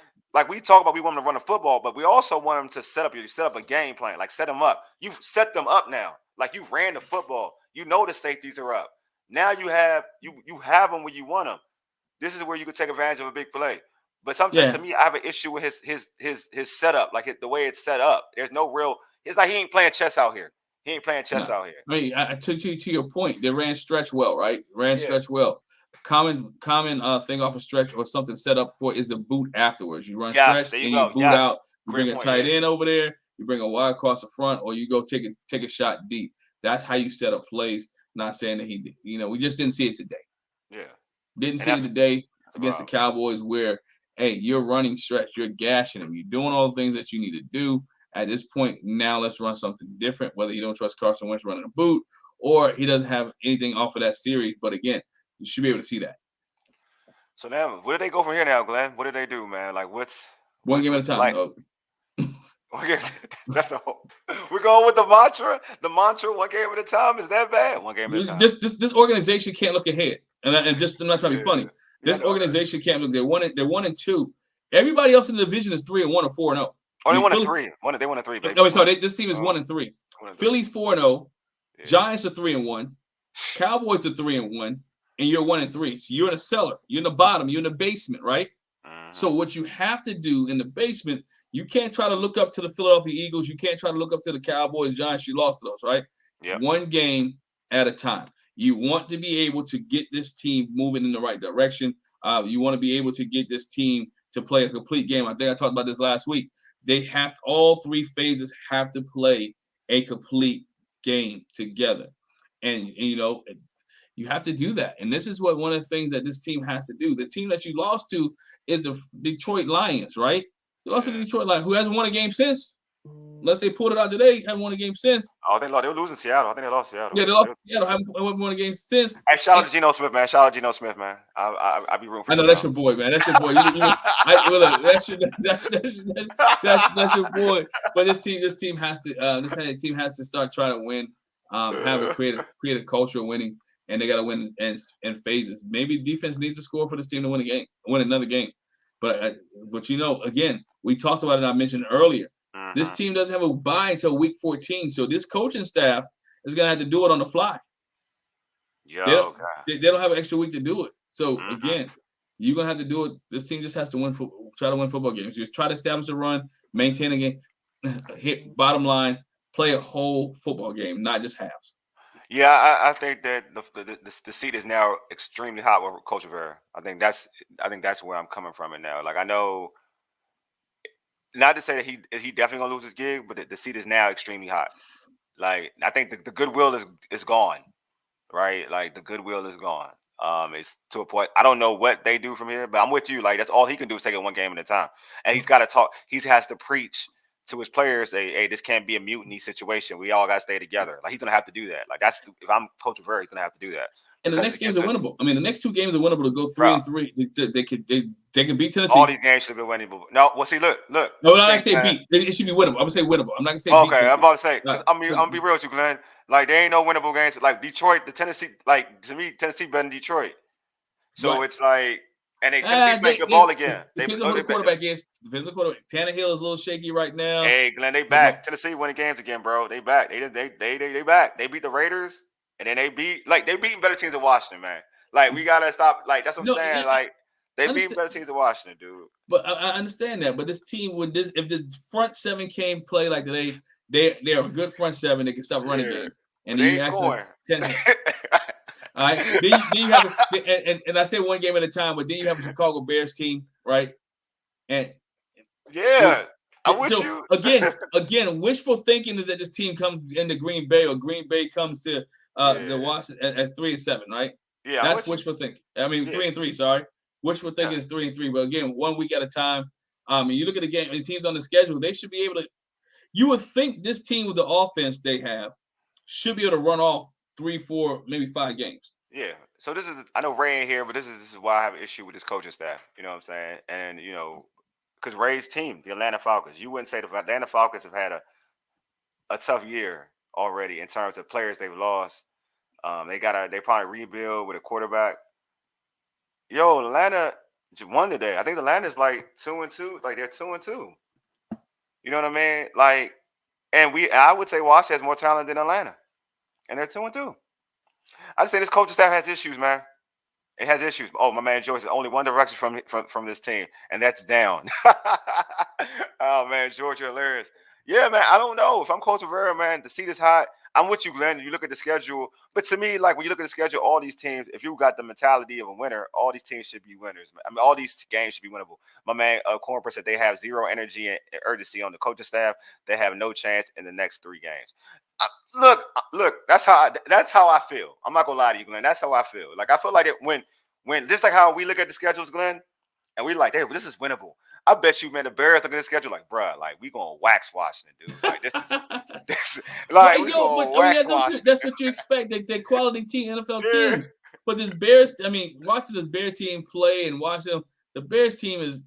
we talk about, we want them to run the football, but we also want them to set up a game plan. Like set them up. You've set them up now. Like you've ran the football. You know the safeties are up. Now you have them where you want them. This is where you could take advantage of a big play. But sometimes to me, I have an issue with his setup, like the way it's set up. There's no real. It's like he ain't playing chess out here. He ain't playing chess out here. I mean, to your point, they ran stretch well, right? Stretch well. Common thing off a stretch or something set up for is the boot afterwards. You run stretch and you boot out. You bring a tight end over there. You bring a wide across the front, or you go take a shot deep. That's how you set up plays. Not saying that he, we just didn't see it today. Yeah, didn't see it today against the Cowboys where, hey, you're running stretch, you're gashing them, you're doing all the things that you need to do. At this point, now let's run something different. Whether you don't trust Carson Wentz running a boot or he doesn't have anything off of that series, but again, you should be able to see that. So now, where do they go from here now, Glenn? What do they do, man? Like, one game at a time? That's the whole. We're going with the mantra. The mantra, one game at a time. Is that bad? One game at a time. This organization can't look ahead, and I'm not trying to be funny. This organization can't look. They're 1-2. Everybody else in the division is 3-1 or 4-0. Oh, they won 3. They won 3, baby. No, sorry, this team is 1-3. Philly's 4-0. Giants are 3-1. Cowboys are 3-1, and you're 1-3. So you're in a cellar. You're in the bottom. You're in the basement, right? So what you have to do in the basement, you can't try to look up to the Philadelphia Eagles. You can't try to look up to the Cowboys, Giants. You lost to those, right? Yep. One game at a time. You want to be able to get this team moving in the right direction. You want to be able to get this team to play a complete game. I think I talked about this last week. All 3 phases have to play a complete game together. And you have to do that. And this is one of the things that this team has to do. The team that you lost to is the Detroit Lions, right? You lost to the Detroit Lions, who hasn't won a game since. Unless they pulled it out today, haven't won a game since. Oh, they were losing Seattle. I think they lost Seattle. Yeah, they lost Seattle. Haven't won a game since. Hey, shout out to Geno Smith, man. Shout out to Geno Smith, man. I be rooting for. I know that's your boy, man. That's your boy. That's your boy. But this team has to start trying to win. Have a create a culture of winning, and they got to win in phases. Maybe defense needs to score for this team to win another game. But again, we talked about it. I mentioned earlier. This team doesn't have a bye until week 14, so this coaching staff is gonna have to do it on the fly. They don't have an extra week to do it. So again, you're gonna have to do it. This team just has to try to win football games. Just try to establish a run, maintain a game, hit bottom line, play a whole football game, not just halves. Yeah, I think that the seat is now extremely hot with Coach Rivera. I think that's where I'm coming from it now. Like I know, not to say that he definitely gonna lose his gig, but the seat is now extremely hot. Like I think the goodwill is gone, right? Like the goodwill is gone. It's to a point. I don't know what they do from here, but I'm with you. Like that's all he can do is take it one game at a time, and he's got to talk. He has to preach to his players, hey, this can't be a mutiny situation. We all got to stay together. Like he's gonna have to do that. Like that's if I'm Coach Rivera, he's gonna have to do that And the because next games are winnable. I mean, the next two games are winnable to go bro, 3-3. They can beat all Tennessee. these games should have been winnable. No, well, see, look. No, This I'm is not the gonna thing, say man. beat. It should be winnable. I'm gonna say winnable. I'm not gonna say beat Okay, I'm Tennessee. about to say because I'm gonna be real with you, Glenn. Like there ain't no winnable games. Like Detroit, the Tennessee, like to me, Tennessee better than Detroit. So But it's like, and they Tennessee's playing good ball again. depends on who the quarterback is. Depends on the quarterback. Tannehill is a little shaky right now. Hey, Glenn, they But back. Tennessee winning games again, bro. They back. They back. They beat the Raiders, and then they beating better teams than Washington, man. Like we gotta stop. Like that's what I'm no, saying. Like I they beating understand. better teams than Washington, dude. But I understand that. But this team, when this, if the front seven can play like they're a good front seven. They can stop running Yeah, game, but and then they you ain't ask them, scoring. all right. Then you have and I say one game at a time, but then you have a Chicago Bears team, right? And Yeah, I'm with so you. again, wishful thinking is that this team comes into Green Bay or Green Bay comes to the Yeah, Washington at 3-7, right? yeah, I'm That's with you. wishful thinking. I mean, Yeah, 3-3. Sorry, wishful yeah. thinking is 3-3. But again, 1 week at a time. And you look at the game and teams on the schedule, they should be able to. You would think this team with the offense they have should be able to run off 3, 4, maybe 5 games. Yeah. So I know Ray ain't here, but this is why I have an issue with this coaching staff. You know what I'm saying? And because Ray's team, the Atlanta Falcons, you wouldn't say the Atlanta Falcons have had a tough year already in terms of players they've lost. They probably rebuild with a quarterback. Yo, Atlanta won today. I think Atlanta's like 2-2. Like they're 2-2. You know what I mean? Like, I would say Washington has more talent than Atlanta, and they're 2-2. I just think this coaching staff has issues, man. It has issues. Oh, my man George is only one direction from this team, and that's down. Oh man, George, you're hilarious. Yeah, man. I don't know if I'm Coach Rivera, man. The seat is hot. I'm with you, Glenn. You look at the schedule, but to me, like when you look at the schedule, all these teams, if you got the mentality of a winner, all these teams should be winners. I mean, all these games should be winnable. My man, Cornbread said they have zero energy and urgency on the coaching staff. They have no chance in the next 3 games. Look. That's how I feel. I'm not gonna lie to you, Glenn. That's how I feel. Like I feel like it when just like how we look at the schedules, Glenn, and we like, hey, this is winnable. I bet you, man, the Bears look at the schedule like, bruh, like we gonna wax Washington, dude. Like this But like we yo, but gonna I mean wax Washington. that's what you expect. They quality team, NFL Yeah. teams. But this Bears, I mean, watching this Bear team play and watching them, the Bears team is.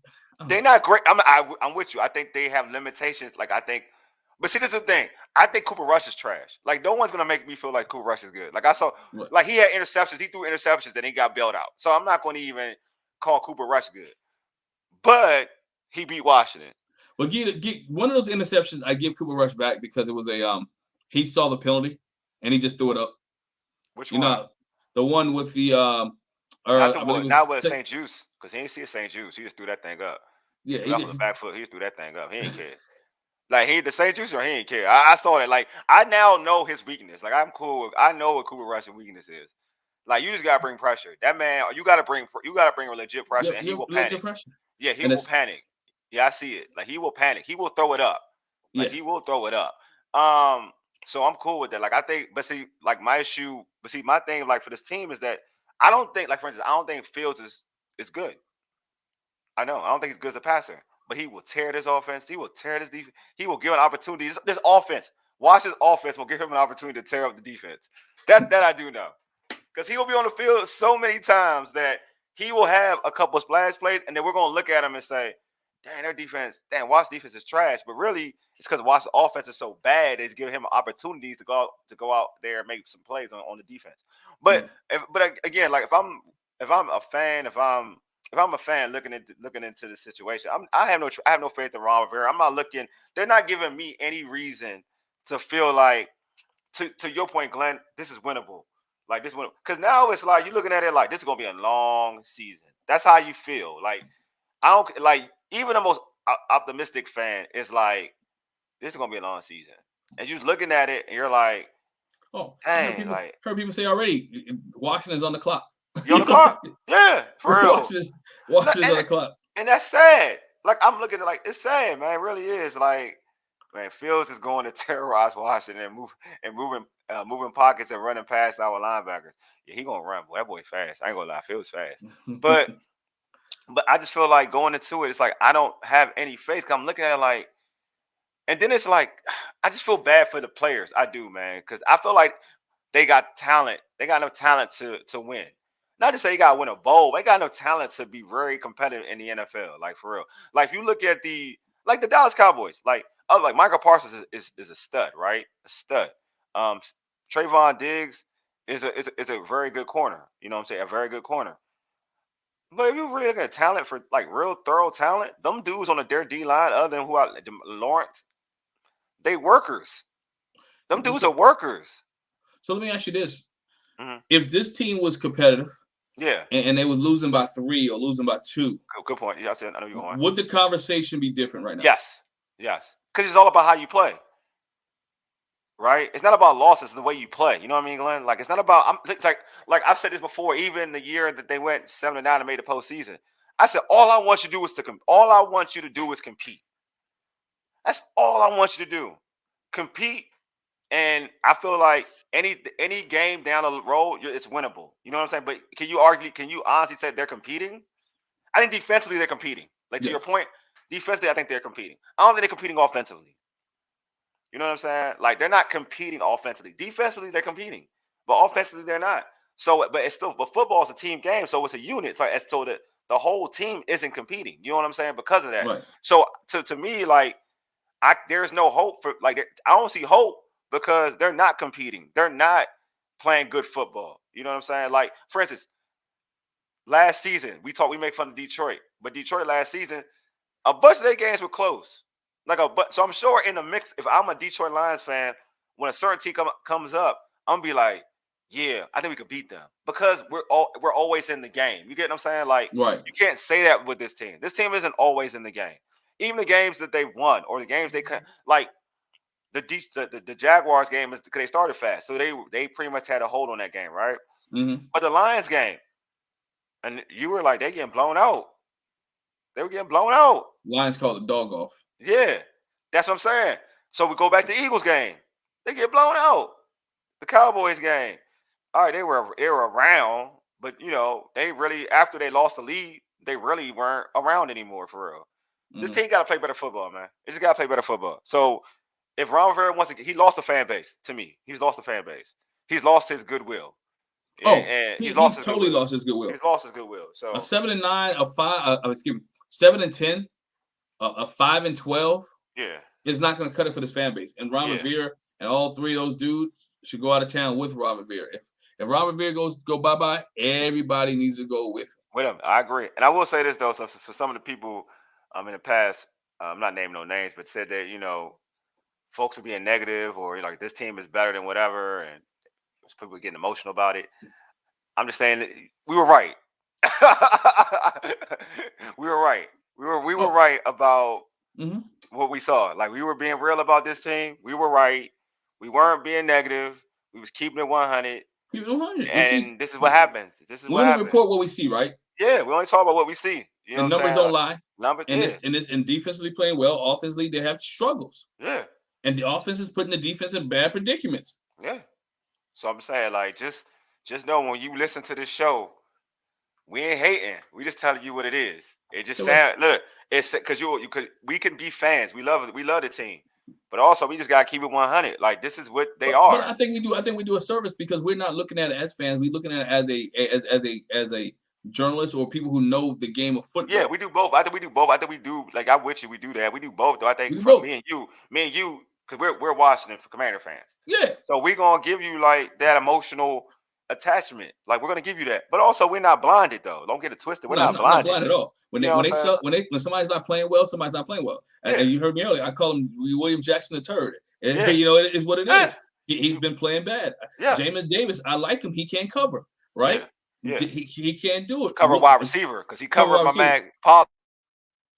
They're not great. I'm with you. I think they have limitations. But see, this is the thing. I think Cooper Rush is trash. Like no one's gonna make me feel like Cooper Rush is good. Like I saw, Right. like he had interceptions. He threw interceptions and he got bailed out. So I'm not going to even call Cooper Rush good. But he beat Washington. But get one of those interceptions, I give Cooper Rush back because it was he saw the penalty and he just threw it up. Which You one? know, the one with the Not the I believe one. it Not was with St. Juice because he ain't see a St. Juice. He just threw that thing up. He yeah, threw it off the back foot. He just threw that thing up. He ain't care. Like he the St. Juice or he ain't care. I saw that. Like I now know his weakness. Like I'm cool. I know what Cooper Rush's weakness is. Like you just gotta bring pressure. That man, you gotta bring legit pressure, and he will you panic. depression. Yeah, he And will it's panic. Yeah, I see it. Like he will panic. He will throw it up. Like yeah. he will throw it up. So I'm cool with that. Like I think, but see, like my thing, like for this team is that I don't think, like for instance, I don't think Fields is good. I know. I don't think he's good as a passer, but he will tear this offense. He will tear this defense. He will give an opportunity. This offense, Washington's offense will give him an opportunity to tear up the defense. That I do know, because he will be on the field so many times that he will have a couple of splash plays, and then we're gonna look at him and say, "Damn, their defense. Damn, Washington defense is trash." But really, it's because Washington's offense is so bad. It's giving him opportunities to go out there and make some plays on the defense. But Right. again, like if I'm a fan, if I'm a fan looking into the situation, I have no faith in Ron Rivera. I'm not looking. They're not giving me any reason to feel like to your point, Glenn. This is winnable. Like this one, because now it's like you're looking at it like this is gonna be a long season. That's how you feel. Like I don't like even the most optimistic fan is like this is gonna be a long season, and you're just looking at it and you're like, Oh, I Dang, like heard people say already. Washington's on the clock. you on You the know what I'm clock? saying? Yeah, for real. No, Washington's on the clock. and that's sad. Like I'm looking at like it's sad, man. It really is. Like man, Fields is going to terrorize Washington and moving pockets and running past our linebackers. Yeah, he gonna run. Boy, that boy fast. I ain't gonna lie, Fields fast. But I just feel like going into it, it's like I don't have any faith. 'Cause I'm looking at it like, and then it's like I just feel bad for the players. I do, man, because I feel like they got talent. They got enough talent to win. Not to say you got to win a bowl. They got enough talent to be very competitive in the NFL. Like for real. Like if you look at the Dallas Cowboys, like Michael Parsons is a stud, right? A stud. Um, Trayvon Diggs is a very good corner. You know what I'm saying? A very good corner. But if you really look at talent for like real thorough talent, them dudes on their D line, other than Lawrence, they workers. Them dudes So, are workers. so let me ask you this: Hmm. if this team was competitive Yeah, and they were losing by 3 or losing by 2, good point. Yeah, I know you're going. would the conversation be different right now? Yes, yes, because it's all about how you play, right? It's not about losses; it's the way you play. You know what I mean, Glenn? Like it's not about. It's like I've said this before. Even the year that they went 7-9 and made the postseason, I said all I want you to do is all I want you to do is compete. That's all I want you to do. Compete. And I feel like any game down the road, it's winnable. You know what I'm saying? But can you argue? Can you honestly say they're competing? I think defensively they're competing. Like to your Yes. point, defensively I think they're competing. I don't think they're competing offensively. You know what I'm saying? Like they're not competing offensively. Defensively they're competing, but offensively they're not. So, but it's still, but football is a team game, so it's a unit. So that the whole team isn't competing. You know what I'm saying? Because of that. Right. So to me, like there's no hope for like I don't see hope because they're not competing. They're not playing good football. You know what I'm saying? Like for instance, last season we make fun of Detroit, but Detroit last season a bunch of their games were close. So I'm sure in the mix, if I'm a Detroit Lions fan, when a certain team comes up, I'm gonna be like, yeah, I think we could beat them because we're always in the game. You get what I'm saying? Like Right. you can't say that with this team. This team isn't always in the game. Even the games that they won or the games they like the Jaguars game is because they started fast, so they pretty much had a hold on that game, right? Mm-hmm. But the Lions game, and you were like, they getting blown out. They were getting blown out. Lions called it dog off. Yeah, that's what I'm saying. So we go back to Eagles game. They get blown out. The Cowboys game. All right, they were around, but they really after they lost the lead, they really weren't around anymore for real. This Mm-hmm. team got to play better football, man. They just got to play better football. So if Ron Rivera wants to, he lost the fan base to me. He's lost the fan base. He's lost his goodwill, Oh, and he's lost he's his totally goodwill. lost his goodwill. He's lost his goodwill. A So 7-9, a 5, excuse me, 7-10, a 5-12 yeah, is not going to cut it for this fan base. And Ron yeah. Rivera and all three of those dudes should go out of town with Ron Rivera. If Ron Rivera go bye bye, everybody needs to go with him. With him, I agree. And I will say this though, so for some of the people in the past, I'm not naming no names, but said that folks are being negative or like this team is better than whatever, and people are getting emotional about it. I'm just saying that we were right. We were right. We were Oh, right about mm-hmm. what we saw. Like we were being real about this team. We were right. We weren't being negative. We was keeping it 100. Keep it 100. And see, And this is what happens. This is we what only happens. report what we see, right? Yeah, we only talk about what we see. You know And what I'm numbers saying? don't Like, lie. numbers, And yeah, and defensively playing well, offensively they have struggles. yeah, And the offense is putting the defense in bad predicaments. yeah. So I'm saying, like, just know when you listen to this show, we ain't hating. We just telling you what it is. It just So, well, sound look. It's because you could we can be fans. We love the team, but also we just gotta keep it 100. Like this is what they but are. I think we do a service because we're not looking at it as fans. We're looking at it as a journalist or people who know the game of Yeah, football. we do both. I think we do both. I think we do. Like I'm with you. We do that. We do both. Though I We think do from both. me and you, because we're Washington for Commander fans. Yeah. So we're gonna give you like that emotional attachment. Like we're gonna give you that. But also we're not blinded though. Don't get it twisted. We're No, not I'm not blinded. blind at all. You know what I'm saying? When somebody's not playing well, somebody's not playing well. Yeah. And you heard me earlier. I call him William Jackson the third. And Yeah. it is what it Yeah. is. He's been playing bad. Yeah. Jamin Davis, I like him. He can't cover, Yeah. right? Yeah. He can't do it. Cover wide receiver because he Cover covered wide my receiver. man Paul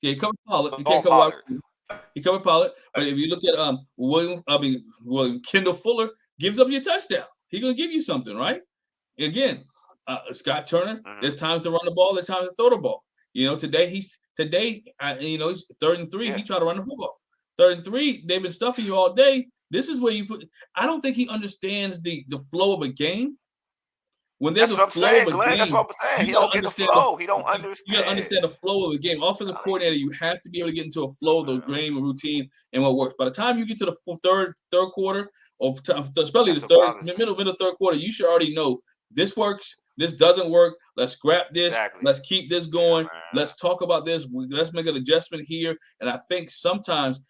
Yeah, he covered Pollard. He can't cover wide Pollard. receiver. He covered Pollard. But if you look at William Kendall Fuller, gives up your touchdown. He's gonna give you something, right? Again, Scott Turner. Mm-hmm. There's times to run the ball. There's times to throw the ball. Today he's 3rd and 3. Yeah. He tried to run the football. 3rd and 3. They've been stuffing you all day. This is where you put. I don't think he understands the flow of a game. When there's That's a what I'm flow of saying, a Glenn. That's game, what I'm saying. you He gotta don't get the understand the flow. He don't you gotta understand. understand the flow of the game. Offensive coordinator, you have to be able to get into a flow of the game and routine and what works. By the time you get to the third quarter, or especially That's the what third bothers me. middle third quarter, you should already know this works. This doesn't work. Let's scrap this. Exactly. Let's keep this Yeah, going. man. Let's talk about this. Let's make an adjustment here. And I think sometimes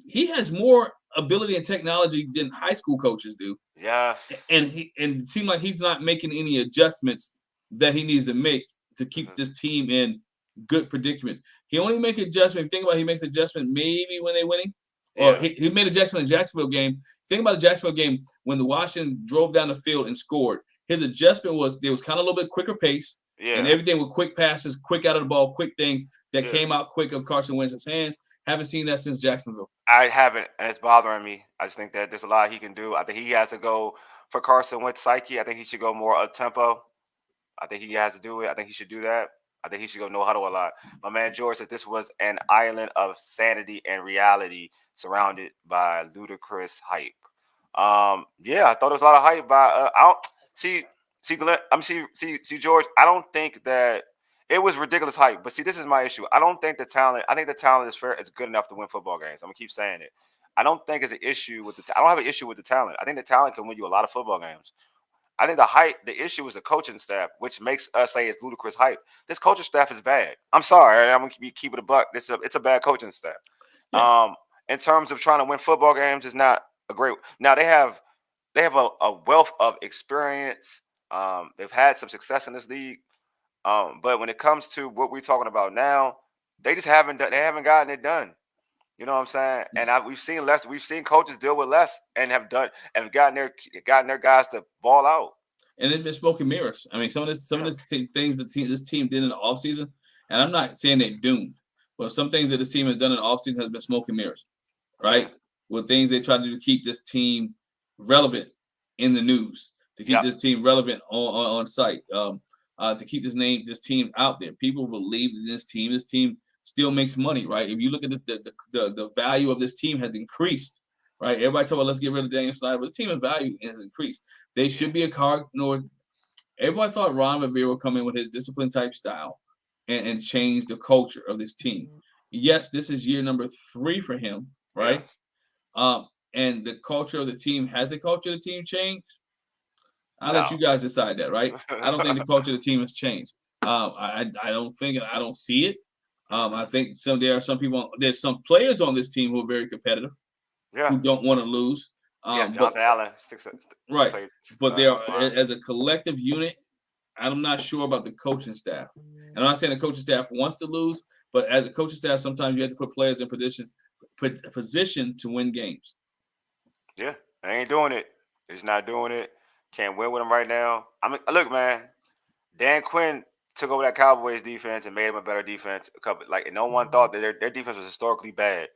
he has more ability and technology than high school coaches do, Yes. and it seemed like he's not making any adjustments that he needs to make to keep This is this team in good predicament. He only make adjustment. Think about it, he makes adjustment maybe when they're winning, or yeah. he made adjustment in the Jacksonville game. Think about the Jacksonville game when the Washington drove down the field and scored. His adjustment was there was kind of a little bit quicker pace, and Yeah. everything with quick passes, quick out of the ball, quick things that Yeah. came out quick of Carson Wentz's hands. Haven't seen that since Jacksonville. I haven't, and it's bothering me. I just think that there's a lot he can do. I think he has to go for Carson Wentz psyche. I think he should go more up tempo. I think he has to do it. I think he should do that. I think he should go no huddle a lot. My man George said this was an island of sanity and reality surrounded by ludicrous hype. Yeah, I thought there was a lot of hype by. I don't see Glenn. See George. I don't think that it was ridiculous hype. But see, this is my issue. I don't think the talent. I think the talent is fair. It's good enough to win football games. I'm gonna keep saying it. I don't think it's an issue with the. I don't have an issue with the talent. I think the talent can win you a lot of football games. I think the issue is the coaching staff, which makes us say it's ludicrous hype. This coaching staff is bad. I'm sorry, I'm gonna keep it a buck. It's a bad coaching staff. Yeah. In terms of trying to win football games, it's not a great. Now they have a wealth of experience. They've had some success in this league, but when it comes to what we're talking about now, they just haven't done. They haven't gotten it done. You know what I'm saying? And we've seen coaches deal with less and have gotten their guys to ball out. And it's been smoke and mirrors. I mean, some of Yeah, this things this team did in the offseason, and I'm not saying they're doomed, but some things that this team has done in the offseason has been smoke and mirrors, yeah, right? With things they try to do to keep this team relevant in the news, to keep yep, this team relevant on site, to keep this team out there. People believe in this team. This team still makes money, right? If you look at the value of this team has increased, right? Everybody talk about let's get rid of Daniel Snyder, but the team's value has increased. They yeah, should be a card. Everybody thought Ron Rivera would come in with his discipline type style and change the culture of this team. Yes, this is year number 3 for him, right? yes. And the culture of the team, has the culture of the team changed? I'll let No. you guys decide that, right? I don't think the culture of the team has changed. I don't think it. I don't see it. I Mhm. think there's some players on this team who are very competitive, Yeah, who don't want to lose. yeah. But Jonathan Allen right, played but they are fine. as a collective unit. I'm not sure about the coaching staff. And I'm not saying the coaching staff wants to lose, but as a coaching staff, sometimes you have to put players in position to win games. Yeah, they ain't doing it. They're just not doing it. Can't win with them right now. I mean, look, man. Dan Quinn took over that Cowboys defense and made them a better defense. And no one thought that their defense was historically bad.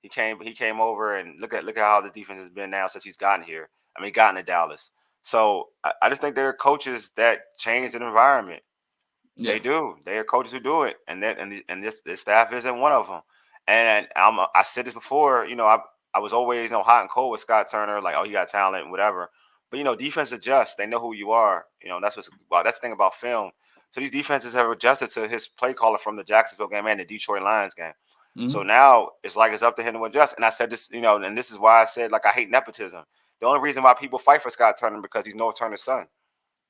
He came over and look at how the defense has been now since he's gotten here. I mean, gotten to Dallas. So I just think there are coaches that change an environment. They Yeah. do. They are coaches who do it, and this staff isn't one of them. And I said this before. I was always hot and cold with Scott Turner, like, oh, he got talent, whatever. But defense adjusts. They know who you are. That's the thing about film. So these defenses have adjusted to his play caller from the Jacksonville game and the Detroit Lions game. So Mm-hmm. now it's like it's up to him to adjust. And I said this, and this is why I said, like, I hate nepotism. The only reason why people fight for Scott Turner because he's North Turner's son.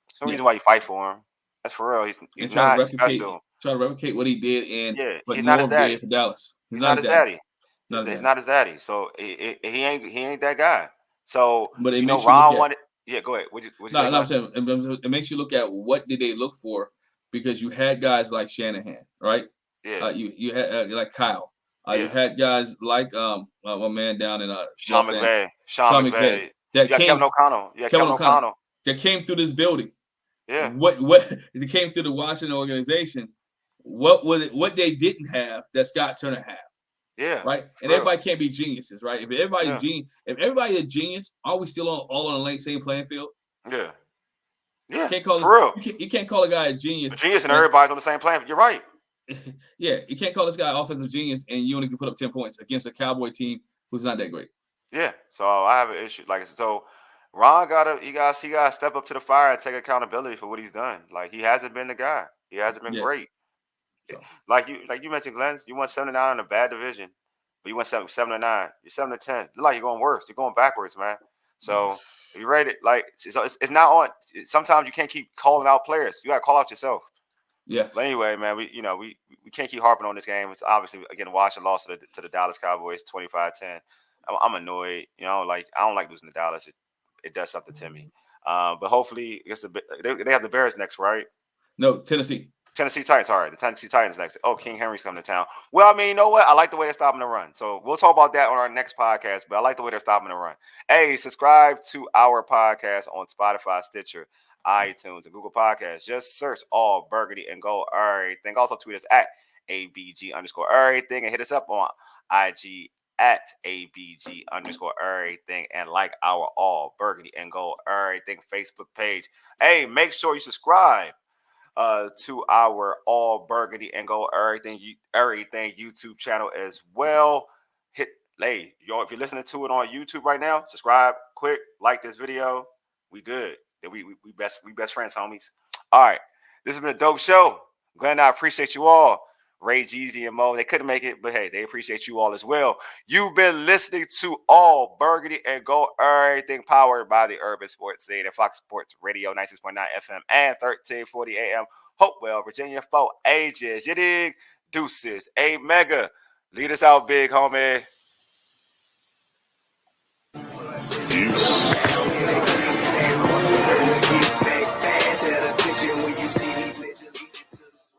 There's no Yeah. reason why you fight for him. That's for real. He's And try to not replicate special. what he did Yeah, but he's not his Norv daddy. did for Dallas. He's He's not not his his daddy. daddy. Not his He's daddy. not his daddy. So he ain't that guy. So But it makes you look Ron at wanted. Yeah, go ahead. What you no, say, no, I'm Glenn? saying it makes you look at what did they look for, because you had guys like Shanahan, right? Yeah, You had like Kyle. You yeah. had guys like one man down in Sean Los Angeles, McVay. Sean Sean McVay, McVay. that You got Kevin came O'Connell. Yeah, Kevin Kevin O'Connell O'Connell. that came through this building. Yeah, What they came through the Washington organization? What was it? What they didn't have that Scott Turner had? Yeah, right? And for real. everybody can't be geniuses, right? Yeah, If everybody a genius, are we still all on the same playing field? yeah, yeah, Can't call this for real. you can't call a guy a A genius genius and and everybody's on the same plan. You're right. yeah, you can't call this guy offensive genius and you only can put up 10 points against a Cowboy team who's not that great. Yeah. So I have an issue. Like so, Ron he gotta step up to the fire and take accountability for what he's done. Like he hasn't been the guy. He hasn't been Yeah. great. So Like you mentioned, Glenn, you went 7-9 in a bad division, but you went 7-9. You're 7-10. Look like you're going worse. You're going backwards, man. So if you rate it like it's not on. Sometimes you can't keep calling out players. You got to call out yourself. But yes. anyway, man, we can't keep harping on this game. It's obviously again Washington lost to the Dallas Cowboys 25-10. I'm annoyed. Like I don't like losing to Dallas. It does something to me. But hopefully, I guess they have the Bears next, right? No, Tennessee. Tennessee Titans. All right, the Tennessee Titans next. Oh, King Henry's coming to town. Well, I mean, you know what? I like the way they're stopping the run. So we'll talk about that on our next podcast. But I like the way they're stopping the run. Hey, subscribe to our podcast on Spotify, Stitcher, iTunes, and Google Podcasts. Just search all Burgundy and Gold Errrything. Also tweet us at ABG_Errrything and hit us up on IG at ABG_Errrything and like our all Burgundy and Gold Errrything Facebook page. Hey, make sure you subscribe to our All Burgundy and Gold Errrything YouTube channel as well. If you're listening to it on YouTube right now, subscribe quick, like this video. We good. We best friends, homies. All right, this has been a dope show. Glenn, I appreciate you all. Ray, Jeezy, and Mo, they couldn't make it, but hey, they appreciate you all as well. You've been listening to All Burgundy and Gold Errrything, powered by the Urban Sports Scene and Fox Sports Radio, 96.9 FM and 1340 AM. Hopewell, Virginia, for ages. You dig? Deuces. A Mega. Lead us out, big homie.